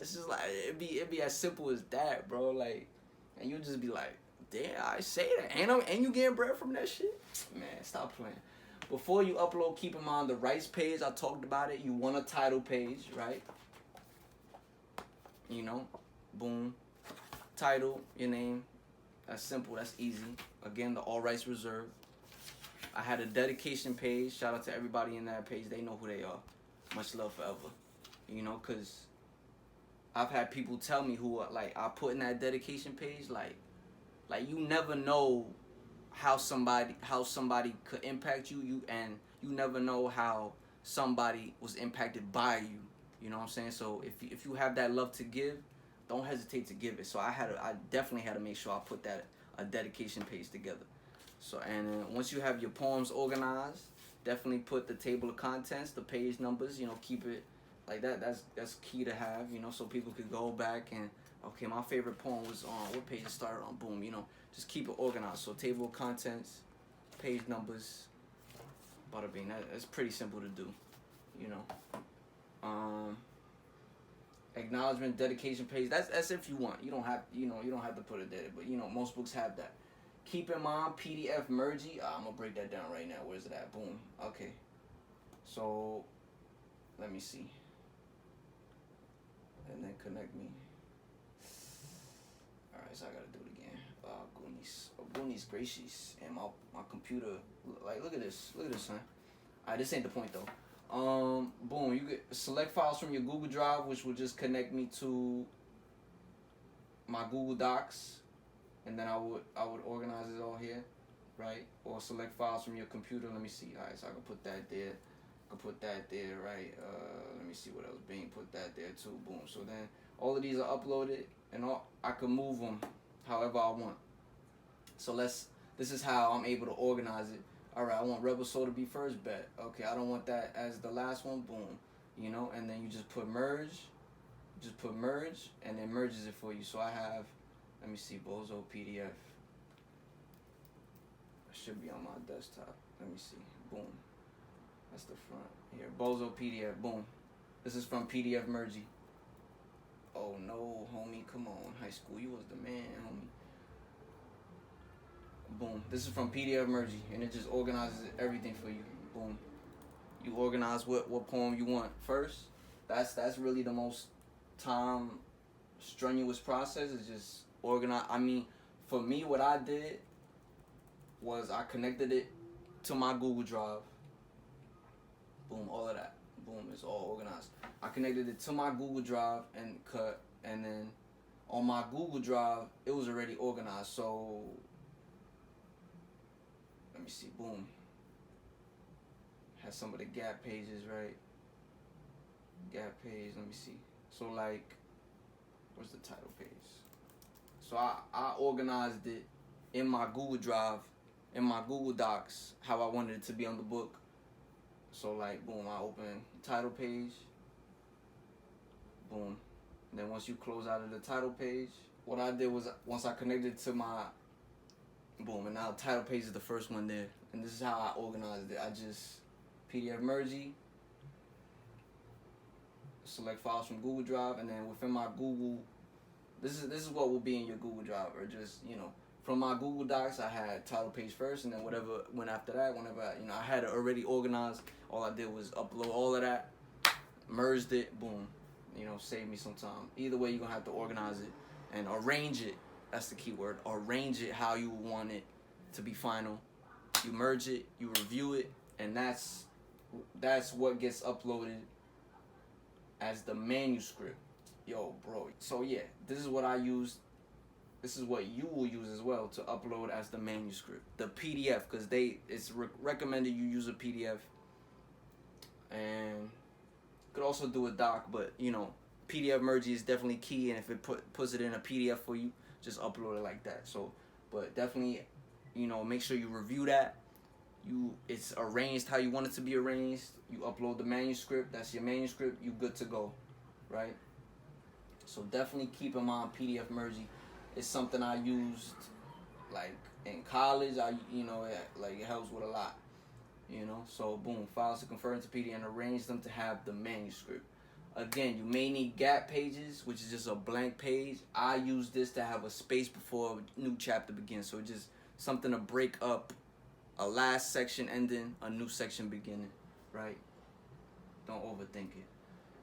It's just like, it'd be as simple as that, bro. Like, and you just be like, damn, I say that. And you getting bread from that shit? Man, stop playing. Before you upload, keep in mind the rights page. I talked about it. You want a title page, right? You know, boom. Title, your name. That's simple. That's easy. Again, the all rights reserved. I had a dedication page. Shout out to everybody in that page. They know who they are. Much love forever. You know, because I've had people tell me who, like, I put in that dedication page, like you never know how somebody could impact you, and you never know how somebody was impacted by you. You know what I'm saying? So if you have that love to give, don't hesitate to give it. So I definitely had to make sure I put a dedication page together. So, and then once you have your poems organized, definitely put the table of contents, the page numbers. You know, keep it like that. That's key to have. You know, so people could go back and, okay, my favorite poem was on what page it started on. Boom. You know, just keep it organized. So table of contents, page numbers, bada bing. That's pretty simple to do. You know. Acknowledgement, dedication page. That's if you want. You don't have to put it there, but you know, most books have that. Keep in mind PDF mergy. I'm gonna break that down right now. Where's it at? Boom. Okay. So let me see. And then connect me. Alright, so I gotta do it again. Goonies gracious. And my computer, like, look at this, son. Alright, this ain't the point though. Boom, you get select files from your Google Drive, which will just connect me to my Google Docs, and then I would organize it all here, right? Or select files from your computer. Let me see. All right, so I can put that there. I can put that there, right? Let me see what else. Being put that there too. Boom. So then all of these are uploaded, and I can move them however I want. So this is how I'm able to organize it. All right, I want Rebel Soul to be first, bet. Okay, I don't want that as the last one, boom. You know, and then you just put merge, and then merges it for you. So I have, let me see, Bozo PDF. It should be on my desktop. Let me see, boom. That's the front here, Bozo PDF, boom. This is from PDF Mergy. Oh no, homie, come on, high school, you was the man, homie. Boom. This is from PDF Mergy, and it just organizes everything for you. Boom. You organize what poem you want first. That's really the most time strenuous process, is just organize. I mean, for me, what I did was I connected it to my Google Drive. Boom, all of that. Boom, it's all organized. I connected it to my Google Drive and then on my Google Drive, it was already organized. So let me see, boom. Has some of the gap pages, right? Gap page, let me see. So like, where's the title page? So I organized it in my Google Drive, in my Google Docs, how I wanted it to be on the book. So like, boom, I open title page, boom. And then once you close out of the title page, what I did was, once I connected to my, boom, and now the title page is the first one there. And this is how I organized it. I just PDF Mergy, select files from Google Drive, and then within my Google, this is what will be in your Google Drive, or just, you know, from my Google Docs, I had title page first, and then whatever went after that, whenever I had it already organized. All I did was upload all of that, merged it, boom, saved me some time. Either way, you're gonna have to organize it and arrange it. That's the key word. Arrange it how you want it to be final. You merge it, you review it, and that's what gets uploaded as the manuscript. yo, bro. So yeah, this is what I use. This is what you will use as well to upload as the manuscript, the PDF, because it's recommended you use a PDF, and you could also do a doc, but you know, PDF merging is definitely key, and if it puts it in a PDF for you, just upload it like that. So, but definitely, you know, make sure you review that. It's arranged how you want it to be arranged. You upload the manuscript. That's your manuscript. You good to go, right? So definitely keep in mind PDF merging. It's something I used like in college. It helps with a lot. You know, so boom, files to convert into PDF and arrange them to have the manuscript. Again, you may need gap pages, which is just a blank page. I use this to have a space before a new chapter begins. So it's just something to break up a last section ending, a new section beginning, right? Don't overthink it.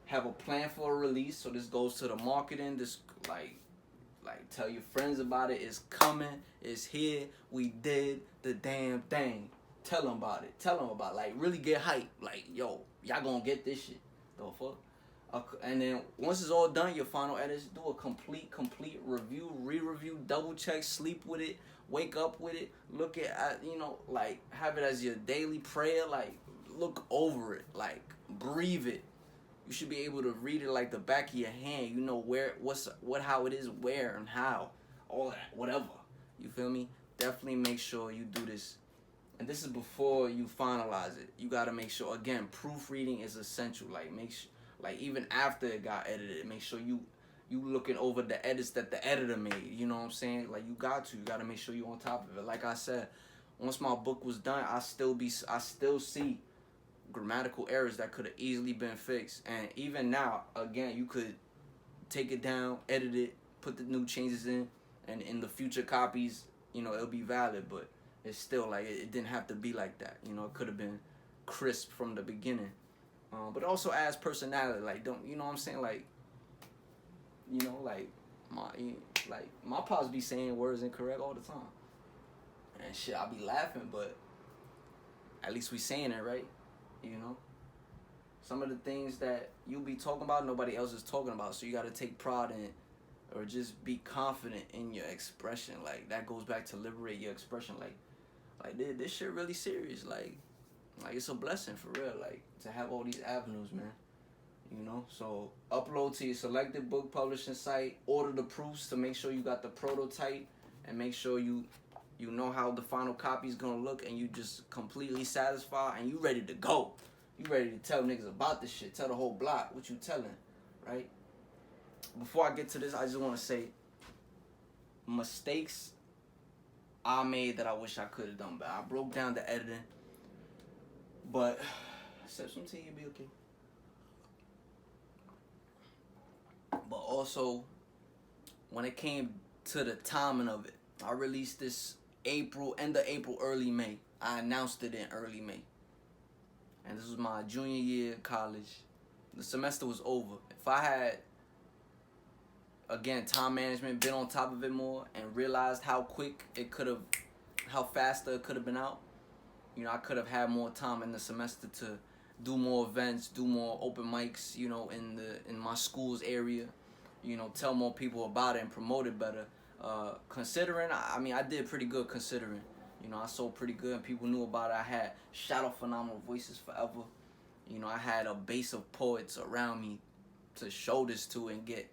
Have a plan for a release. So this goes to the marketing. This like tell your friends about it. It's coming. It's here. We did the damn thing. Tell them about it. Like really get hype. Like yo, y'all gonna get this shit. The fuck. And then once it's all done, your final edits, do a complete review, re-review, double check, sleep with it, wake up with it, look at like have it as your daily prayer, like look over it, like breathe it. You should be able to read it like the back of your hand. You know how it is, where and how, all that, whatever. You feel me? Definitely make sure you do this. And this is before you finalize it. You gotta make sure, again, proofreading is essential. Like even after it got edited, make sure you looking over the edits that the editor made. You know what I'm saying? Like you gotta make sure you on top of it. Like I said, once my book was done, I still see grammatical errors that could have easily been fixed. And even now, again, you could take it down, edit it, put the new changes in, and in the future copies, it'll be valid. But it's still like it didn't have to be like that. It could have been crisp from the beginning. But it also adds personality. Like don't you know what I'm saying? Like my pops be saying words incorrect all the time. And shit, I be laughing, but at least we saying it right. Some of the things that you be talking about, nobody else is talking about. So you got to take pride in it, or just be confident in your expression. Like that goes back to liberate your expression. Like this shit really serious. Like it's a blessing for real. Like to have all these avenues, man. So upload to your selected book publishing site. Order the proofs to make sure you got the prototype, and make sure you know how the final copy is gonna look, and you just completely satisfied, and you ready to go. You ready to tell niggas about this shit. Tell the whole block what you telling, right? Before I get to this, I just want to say mistakes I made that I wish I could have done better. I broke down the editing, but sip some tea, you'll be okay. But also, when it came to the timing of it, I released this end of April, early May. I announced it in early May. And this was my junior year of college. The semester was over. If I had, again, time management, been on top of it more, and realized how faster it could have been out, I could have had more time in the semester to do more events, do more open mics, in my school's area, tell more people about it and promote it better. Considering, I did pretty good considering. I sold pretty good and people knew about it. I had shout out phenomenal voices forever. I had a base of poets around me to show this to and get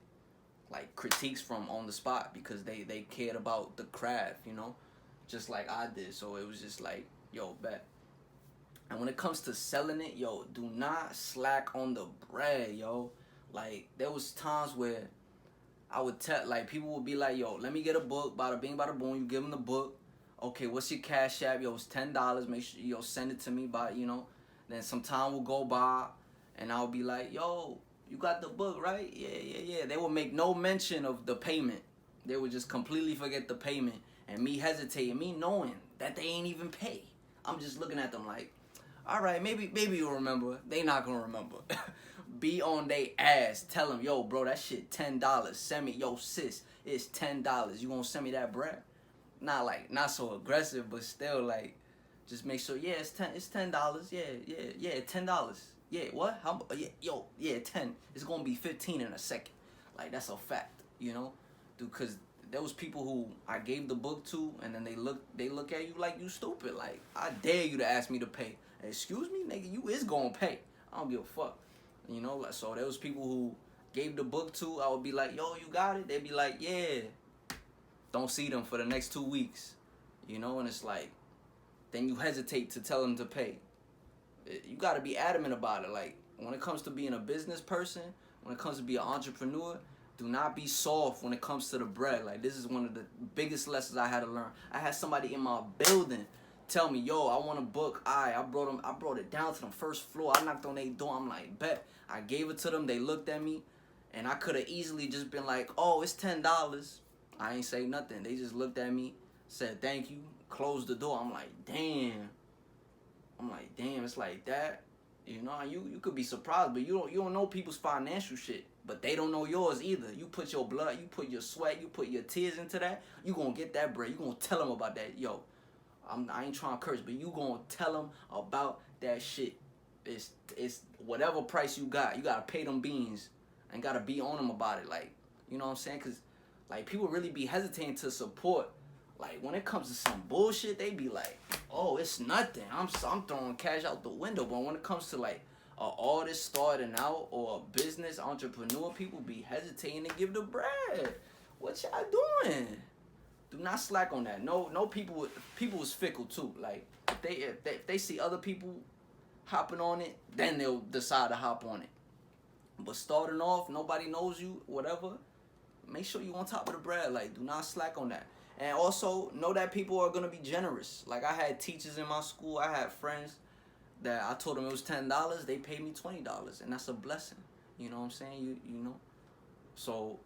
like critiques from on the spot, because they cared about the craft, just like I did. So it was just like, yo, bet. And when it comes to selling it, yo, do not slack on the bread, yo. Like there was times where I would tell, like people would be like, yo, let me get a book, bada bing, bada boom. You give them the book. Okay, what's your Cash App? Yo, it's $10. Make sure, send it to me by, Then some time will go by, and I'll be like, yo, you got the book, right? Yeah. They will make no mention of the payment. They would just completely forget the payment. And me hesitating, me knowing that they ain't even pay. I'm just looking at them like, all right, maybe you'll remember. They not gonna remember. Be on they ass. Tell them, yo, bro, that shit $10. Send me, yo, sis, it's $10. You gonna send me that bread? Not so aggressive, but still like, just make sure. Yeah, it's $10. Yeah, $10. Yeah, what? How? Yeah, yo, yeah, 10. It's gonna be 15 in a second. Like, that's a fact, you know? Because there was people who I gave the book to, and then they look at you like you stupid. Like, I dare you to ask me to pay. Excuse me, nigga, you is gonna pay. I don't give a fuck. You know, like, so there was people who gave the book to, I would be like, yo, you got it? They'd be like, yeah. Don't see them for the next 2 weeks. You know, and it's like, then you hesitate to tell them to pay. You got to be adamant about it. Like, when it comes to being a business person, when it comes to being an entrepreneur, do not be soft when it comes to the bread. Like, this is one of the biggest lessons I had to learn. I had somebody in my building tell me, yo, I want a book. I brought it down to the first floor. I knocked on their door. I'm like, bet. I gave it to them. They looked at me, and I could have easily just been like, oh, it's $10. I ain't say nothing. They just looked at me, said thank you, closed the door. I'm like, damn. It's like that. You know, you could be surprised, but you don't know people's financial shit. But they don't know yours either. You put your blood, you put your sweat, you put your tears into that, you gonna get that bread. You gonna tell them about that. Yo, I ain't trying to curse, but you gonna tell them about that shit. It's whatever price you gotta pay them beans and gotta be on them about it. Like, you know what I'm saying? Cause like, people really be hesitating to support. Like, when it comes to some bullshit, they be like, oh, it's nothing. I'm throwing cash out the window. But when it comes to like an artist starting out or a business entrepreneur, people be hesitating to give the bread. What y'all doing? Do not slack on that. No, people is fickle too. Like, if they see other people hopping on it, then they'll decide to hop on it. But starting off, nobody knows you, whatever. Make sure you on top of the bread. Like, do not slack on that. And also, know that people are going to be generous. Like, I had teachers in my school. I had friends that I told them it was $10. They paid me $20. And that's a blessing. You know what I'm saying? You know? So,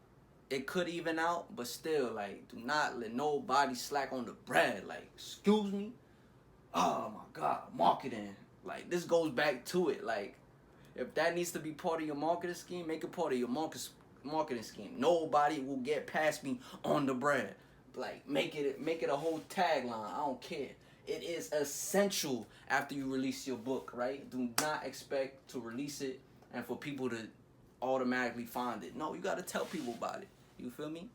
it could even out. But still, like, do not let nobody slack on the bread. Like, excuse me? Oh, my God. Marketing. Like, this goes back to it. Like, if that needs to be part of your marketing scheme, make it part of your marketing scheme. Nobody will get past me on the bread. Like, make it a whole tagline. I don't care. It is essential after you release your book, right? Do not expect to release it and for people to automatically find it. No, you got to tell people about it. You feel me?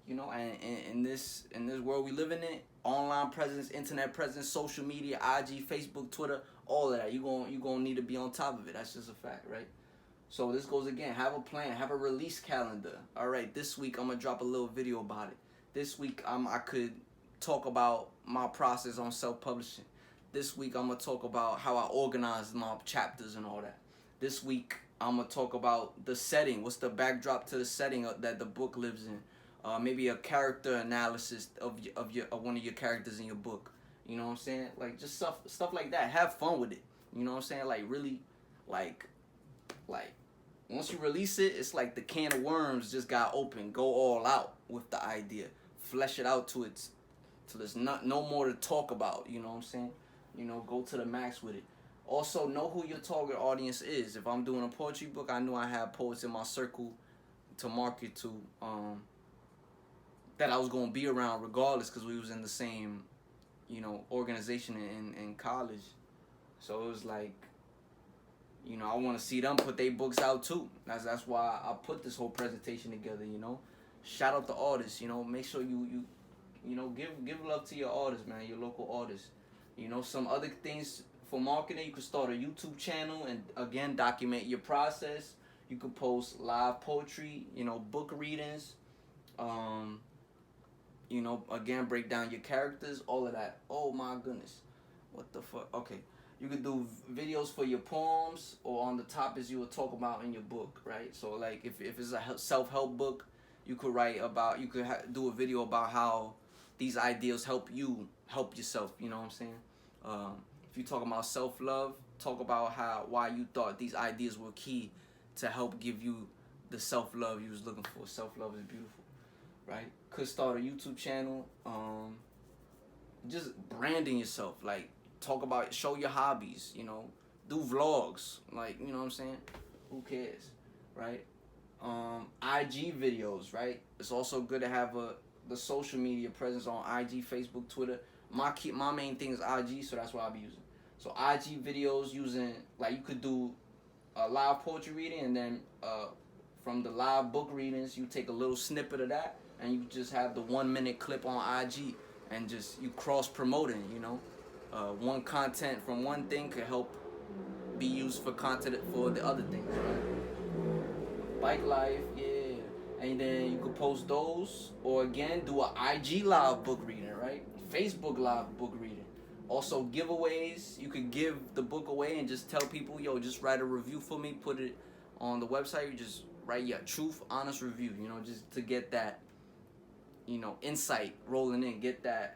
You know, and in this world we live in, online presence, internet presence, social media, IG, Facebook, Twitter, all of that. You gonna need to be on top of it. That's just a fact, right? So this goes again. Have a plan. Have a release calendar. All right, this week I'm gonna drop a little video about it. This week, I could talk about my process on self-publishing. This week, I'm going to talk about how I organize my chapters and all that. This week, I'm going to talk about the setting. What's the backdrop to the setting that the book lives in? Maybe a character analysis of one of your characters in your book. You know what I'm saying? Like, just stuff like that. Have fun with it. You know what I'm saying? Like, really, like, once you release it, it's like the can of worms just got open. Go all out with the idea. Flesh it out till there's no more to talk about. You know what I'm saying? You know, go to the max with it. Also, know who your target audience is. If I'm doing a poetry book, I know I have poets in my circle to market to, that I was going to be around regardless, because we was in the same, you know, organization in college. So it was like, you know, I want to see them put their books out too. That's why I put this whole presentation together, you know. Shout out the artists, you know. Make sure you know, give love to your artists, man, your local artists. You know, some other things for marketing, you could start a YouTube channel and, again, document your process. You could post live poetry, you know, book readings. You know, again, break down your characters, all of that. Oh, my goodness. What the fuck? Okay. You could do videos for your poems or on the topics you will talk about in your book, right? So, like, if it's a self-help book, you could do a video about how these ideas help you help yourself, you know what I'm saying? If you talk about self-love, talk about why you thought these ideas were key to help give you the self-love you was looking for. Self-love is beautiful, right? Could start a YouTube channel. Just branding yourself, like, show your hobbies, you know, do vlogs, like, you know what I'm saying? Who cares, right? IG videos, right? It's also good to have the social media presence on IG, Facebook, Twitter. My main thing is IG, so that's what I'll be using. So IG videos using, like, you could do a live poetry reading, and then from the live book readings, you take a little snippet of that, and you just have the 1 minute clip on IG, and just you cross promoting. You know, one content from one thing could help be used for content for the other things. Right? Bike life, yeah, and then you could post those, or again do a IG live book reading, right? Facebook live book reading. Also giveaways. You could give the book away and just tell people, yo, just write a review for me, put it on the website. You just write your truth, honest review, you know, just to get that, you know, insight rolling in, get the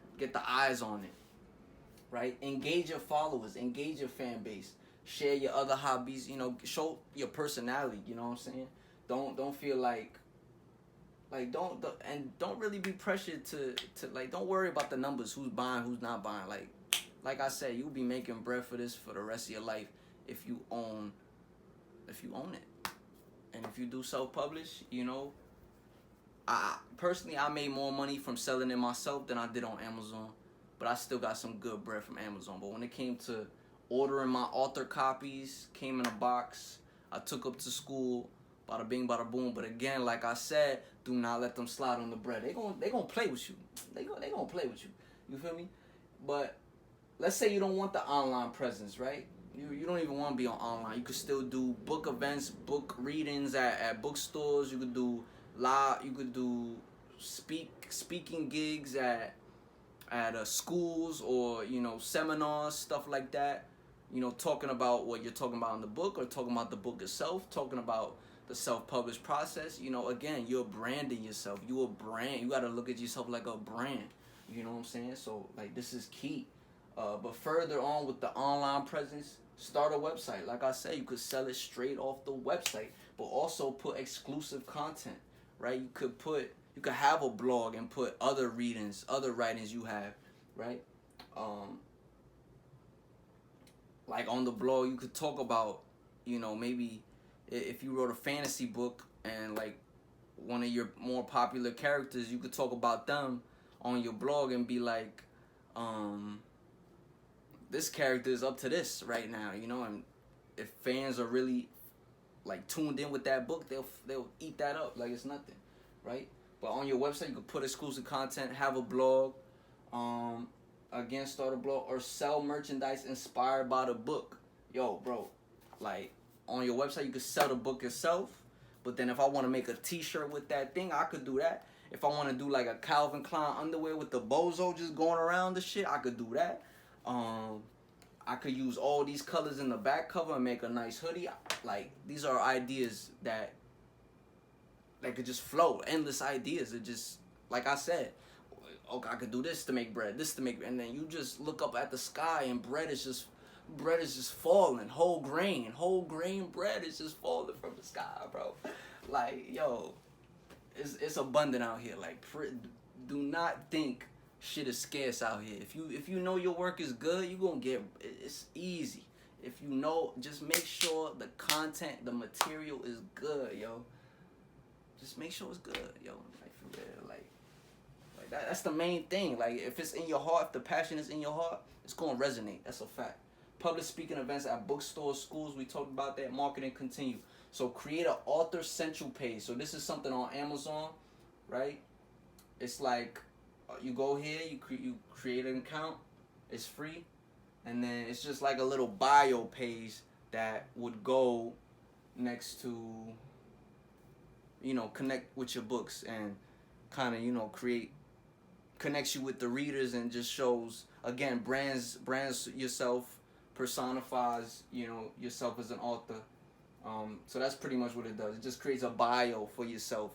eyes on it, right? Engage your followers, engage your fan base, share your other hobbies, you know, show your personality, you know what I'm saying? Don't feel like don't really be pressured to like, don't worry about the numbers, who's buying, who's not buying. Like I said, you'll be making bread for this for the rest of your life if you own it. And if you do self-publish, you know, I personally made more money from selling it myself than I did on Amazon, but I still got some good bread from Amazon. But when it came to ordering my author copies, came in a box, I took up to school, bada bing, bada boom. But again, like I said, do not let them slide on the bread. They gonna play with you. They gonna play with you. You feel me? But let's say you don't want the online presence, right? You don't even want to be on online. You could still do book events, book readings at bookstores. You could do live. You could do speaking gigs at schools, or, you know, seminars, stuff like that. You know, talking about what you're talking about in the book, or talking about the book itself, talking about the self-published process. You know, again, you're branding yourself. You a brand. You got to look at yourself like a brand. You know what I'm saying? So, like, this is key. But further on with the online presence, start a website. Like I said, you could sell it straight off the website, but also put exclusive content, right? You could have a blog and put other readings, other writings you have, right? Like on the blog, you could talk about, you know, maybe if you wrote a fantasy book and like one of your more popular characters, you could talk about them on your blog and be like, this character is up to this right now, you know, and if fans are really like tuned in with that book, they'll eat that up like it's nothing, right? But on your website, you can put exclusive content, have a blog, again, start a blog, or sell merchandise inspired by the book. Yo, bro, like on your website, you could sell the book yourself, but then if I want to make a t-shirt with that thing, I could do that. If I want to do like a Calvin Klein underwear with the bozo just going around the shit, I could do that. I could use all these colors in the back cover and make a nice hoodie. Like, these are ideas that could just flow. Endless ideas. It just, like I said, okay, I could do this to make bread, this to make, and then you just look up at the sky and bread is just falling. Whole grain bread is just falling from the sky, bro. Like, yo, it's abundant out here. Like, do not think shit is scarce out here. If you know your work is good, you gonna get, it's easy. If you know, just make sure the content, the material is good, yo. Just make sure it's good, yo. Like, for real, like that's the main thing. Like, if it's in your heart, if the passion is in your heart, it's gonna resonate. That's a fact. Public speaking events at bookstores, schools, we talked about that. Marketing continue. So create an author central page. So this is something on Amazon, right? It's like, you go here, you create an account, it's free, and then it's just like a little bio page that would go next to, you know, connect with your books and kind of, you know, connects you with the readers, and just shows, again, brands yourself, personifies, you know, yourself as an author. So that's pretty much what it does. It just creates a bio for yourself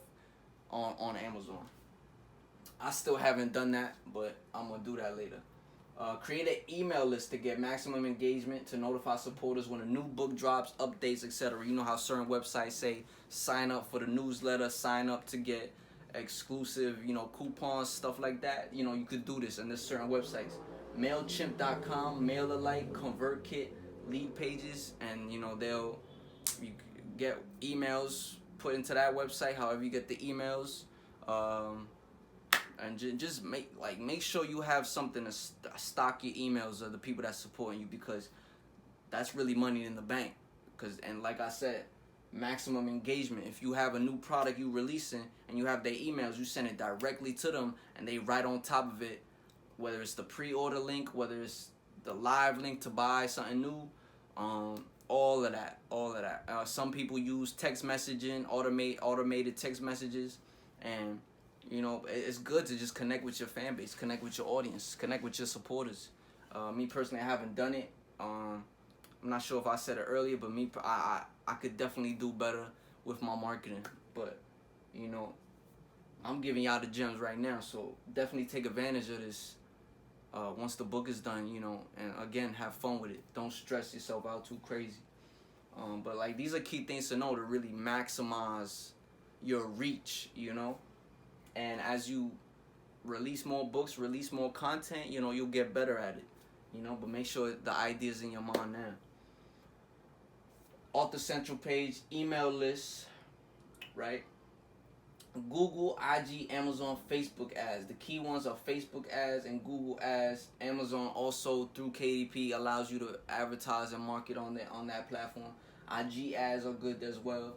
on Amazon. I still haven't done that, but I'm going to do that later. Create an email list to get maximum engagement, to notify supporters when a new book drops, updates, etc. You know how certain websites say sign up for the newsletter, sign up to get exclusive, you know, coupons, stuff like that. You know, you could do this, and there's certain websites. MailChimp.com, MailerLite, ConvertKit, lead pages, and, you know, you get emails put into that website, however you get the emails. And just make sure you have something to stock your emails of the people that's supporting you, because that's really money in the bank. And like I said, maximum engagement. If you have a new product you releasing and you have their emails, you send it directly to them and they write on top of it, whether it's the pre-order link, whether it's the live link to buy something new, all of that. Some people use text messaging, automated text messages, and you know, it's good to just connect with your fan base, connect with your audience, connect with your supporters. Me personally, I haven't done it. I'm not sure if I said it earlier, but I could definitely do better with my marketing. But you know, I'm giving y'all the gems right now, so definitely take advantage of this once the book is done, you know, and again, have fun with it. Don't stress yourself out too crazy. But like, these are key things to know to really maximize your reach, you know. And as you release more books, release more content, you know, you'll get better at it, you know. But make sure the idea's in your mind now. Author Central page, email list, right? Google, IG, Amazon, Facebook ads. The key ones are Facebook ads and Google ads. Amazon also through KDP allows you to advertise and market on that platform. IG ads are good as well.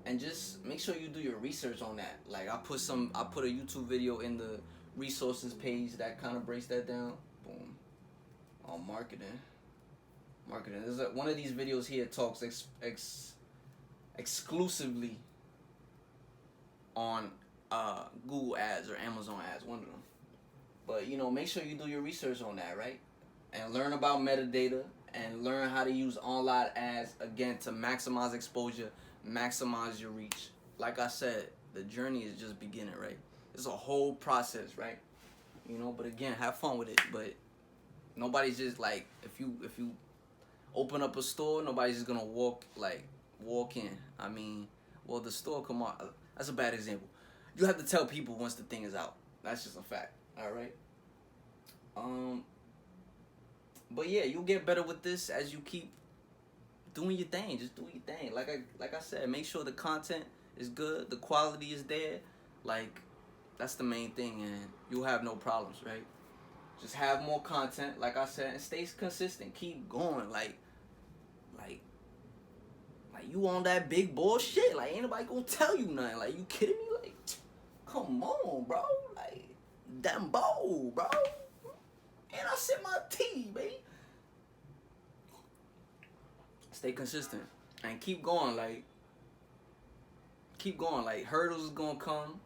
And just make sure you do your research on that. Like I put a YouTube video in the resources page that kind of breaks that down. Boom. On marketing. There's one of these videos here talks exclusively on Google ads or Amazon ads, one of them. But you know, make sure you do your research on that, right? And learn about metadata and learn how to use online ads, again, to maximize exposure, maximize your reach. Like I said, the journey is just beginning, right? It's a whole process, right? You know, but again, have fun with it. But nobody's just like, if you open up a store, nobody's just gonna walk in. I mean, well, the store, come on, that's a bad example. You have to tell people once the thing is out. That's just a fact. All right. But yeah, you'll get better with this as you keep doing your thing. Just do your thing. Like I said, make sure the content is good, the quality is there. Like, that's the main thing, and you'll have no problems, right? Just have more content, like I said, and stay consistent. Keep going. Like you on that big bullshit. Like, ain't nobody gonna tell you nothing. Like, you kidding me? Like, come on, bro. Like, damn bold, bro. And I sip my tea, baby. Stay consistent and keep going. Like, hurdles is gonna come.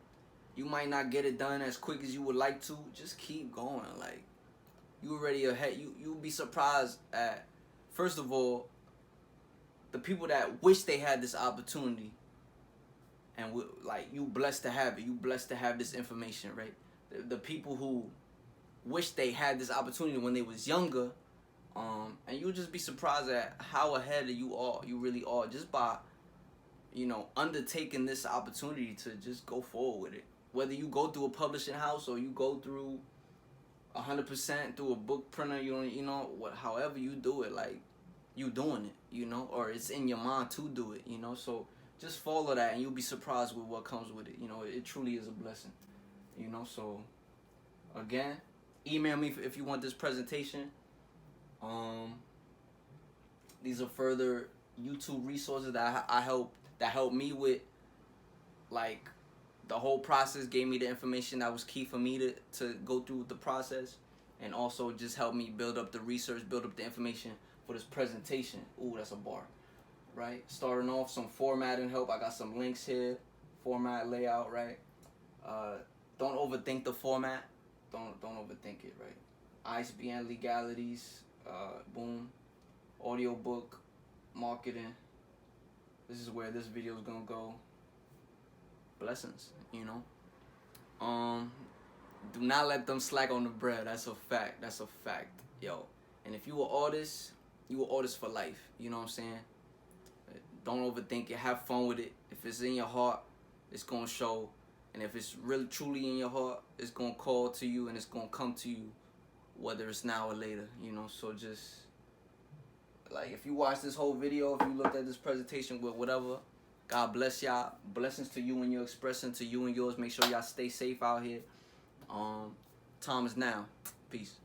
You might not get it done as quick as you would like to. Just keep going. Like, you already ahead. You'll be surprised at, first of all, the people that wish they had this opportunity, and like, you blessed to have it. You blessed to have this information, right? The people who wish they had this opportunity when they was younger, and you'll just be surprised at how ahead you are. You really are, just by, you know, undertaking this opportunity to just go forward with it. Whether you go through a publishing house or you go through 100% through a book printer, you know, however you do it, like, you doing it, you know, or it's in your mind to do it, you know. So just follow that, and you'll be surprised with what comes with it. You know, it truly is a blessing, you know. So again, email me if you want this presentation. These are further YouTube resources that that helped me with, like, the whole process, gave me the information that was key for me to go through the process, and also just helped me build up the research, build up the information for this presentation. Ooh, that's a bar, right? Starting off, some formatting help. I got some links here, format, layout, right? Don't overthink the format. Don't overthink it, right? ISBN, legalities, boom, audiobook, marketing. This is where this video is gonna go. Blessings, you know. Do not let them slack on the bread. That's a fact. That's a fact, yo. And if you an artist, you an artist for life. You know what I'm saying? Don't overthink it. Have fun with it. If it's in your heart, it's gonna show. And if it's really truly in your heart, it's gonna call to you and it's gonna come to you, whether it's now or later. You know. So just, like, if you watch this whole video, if you looked at this presentation with whatever, God bless y'all. Blessings to you and your expressing, to you and yours. Make sure y'all stay safe out here. Time is now. Peace.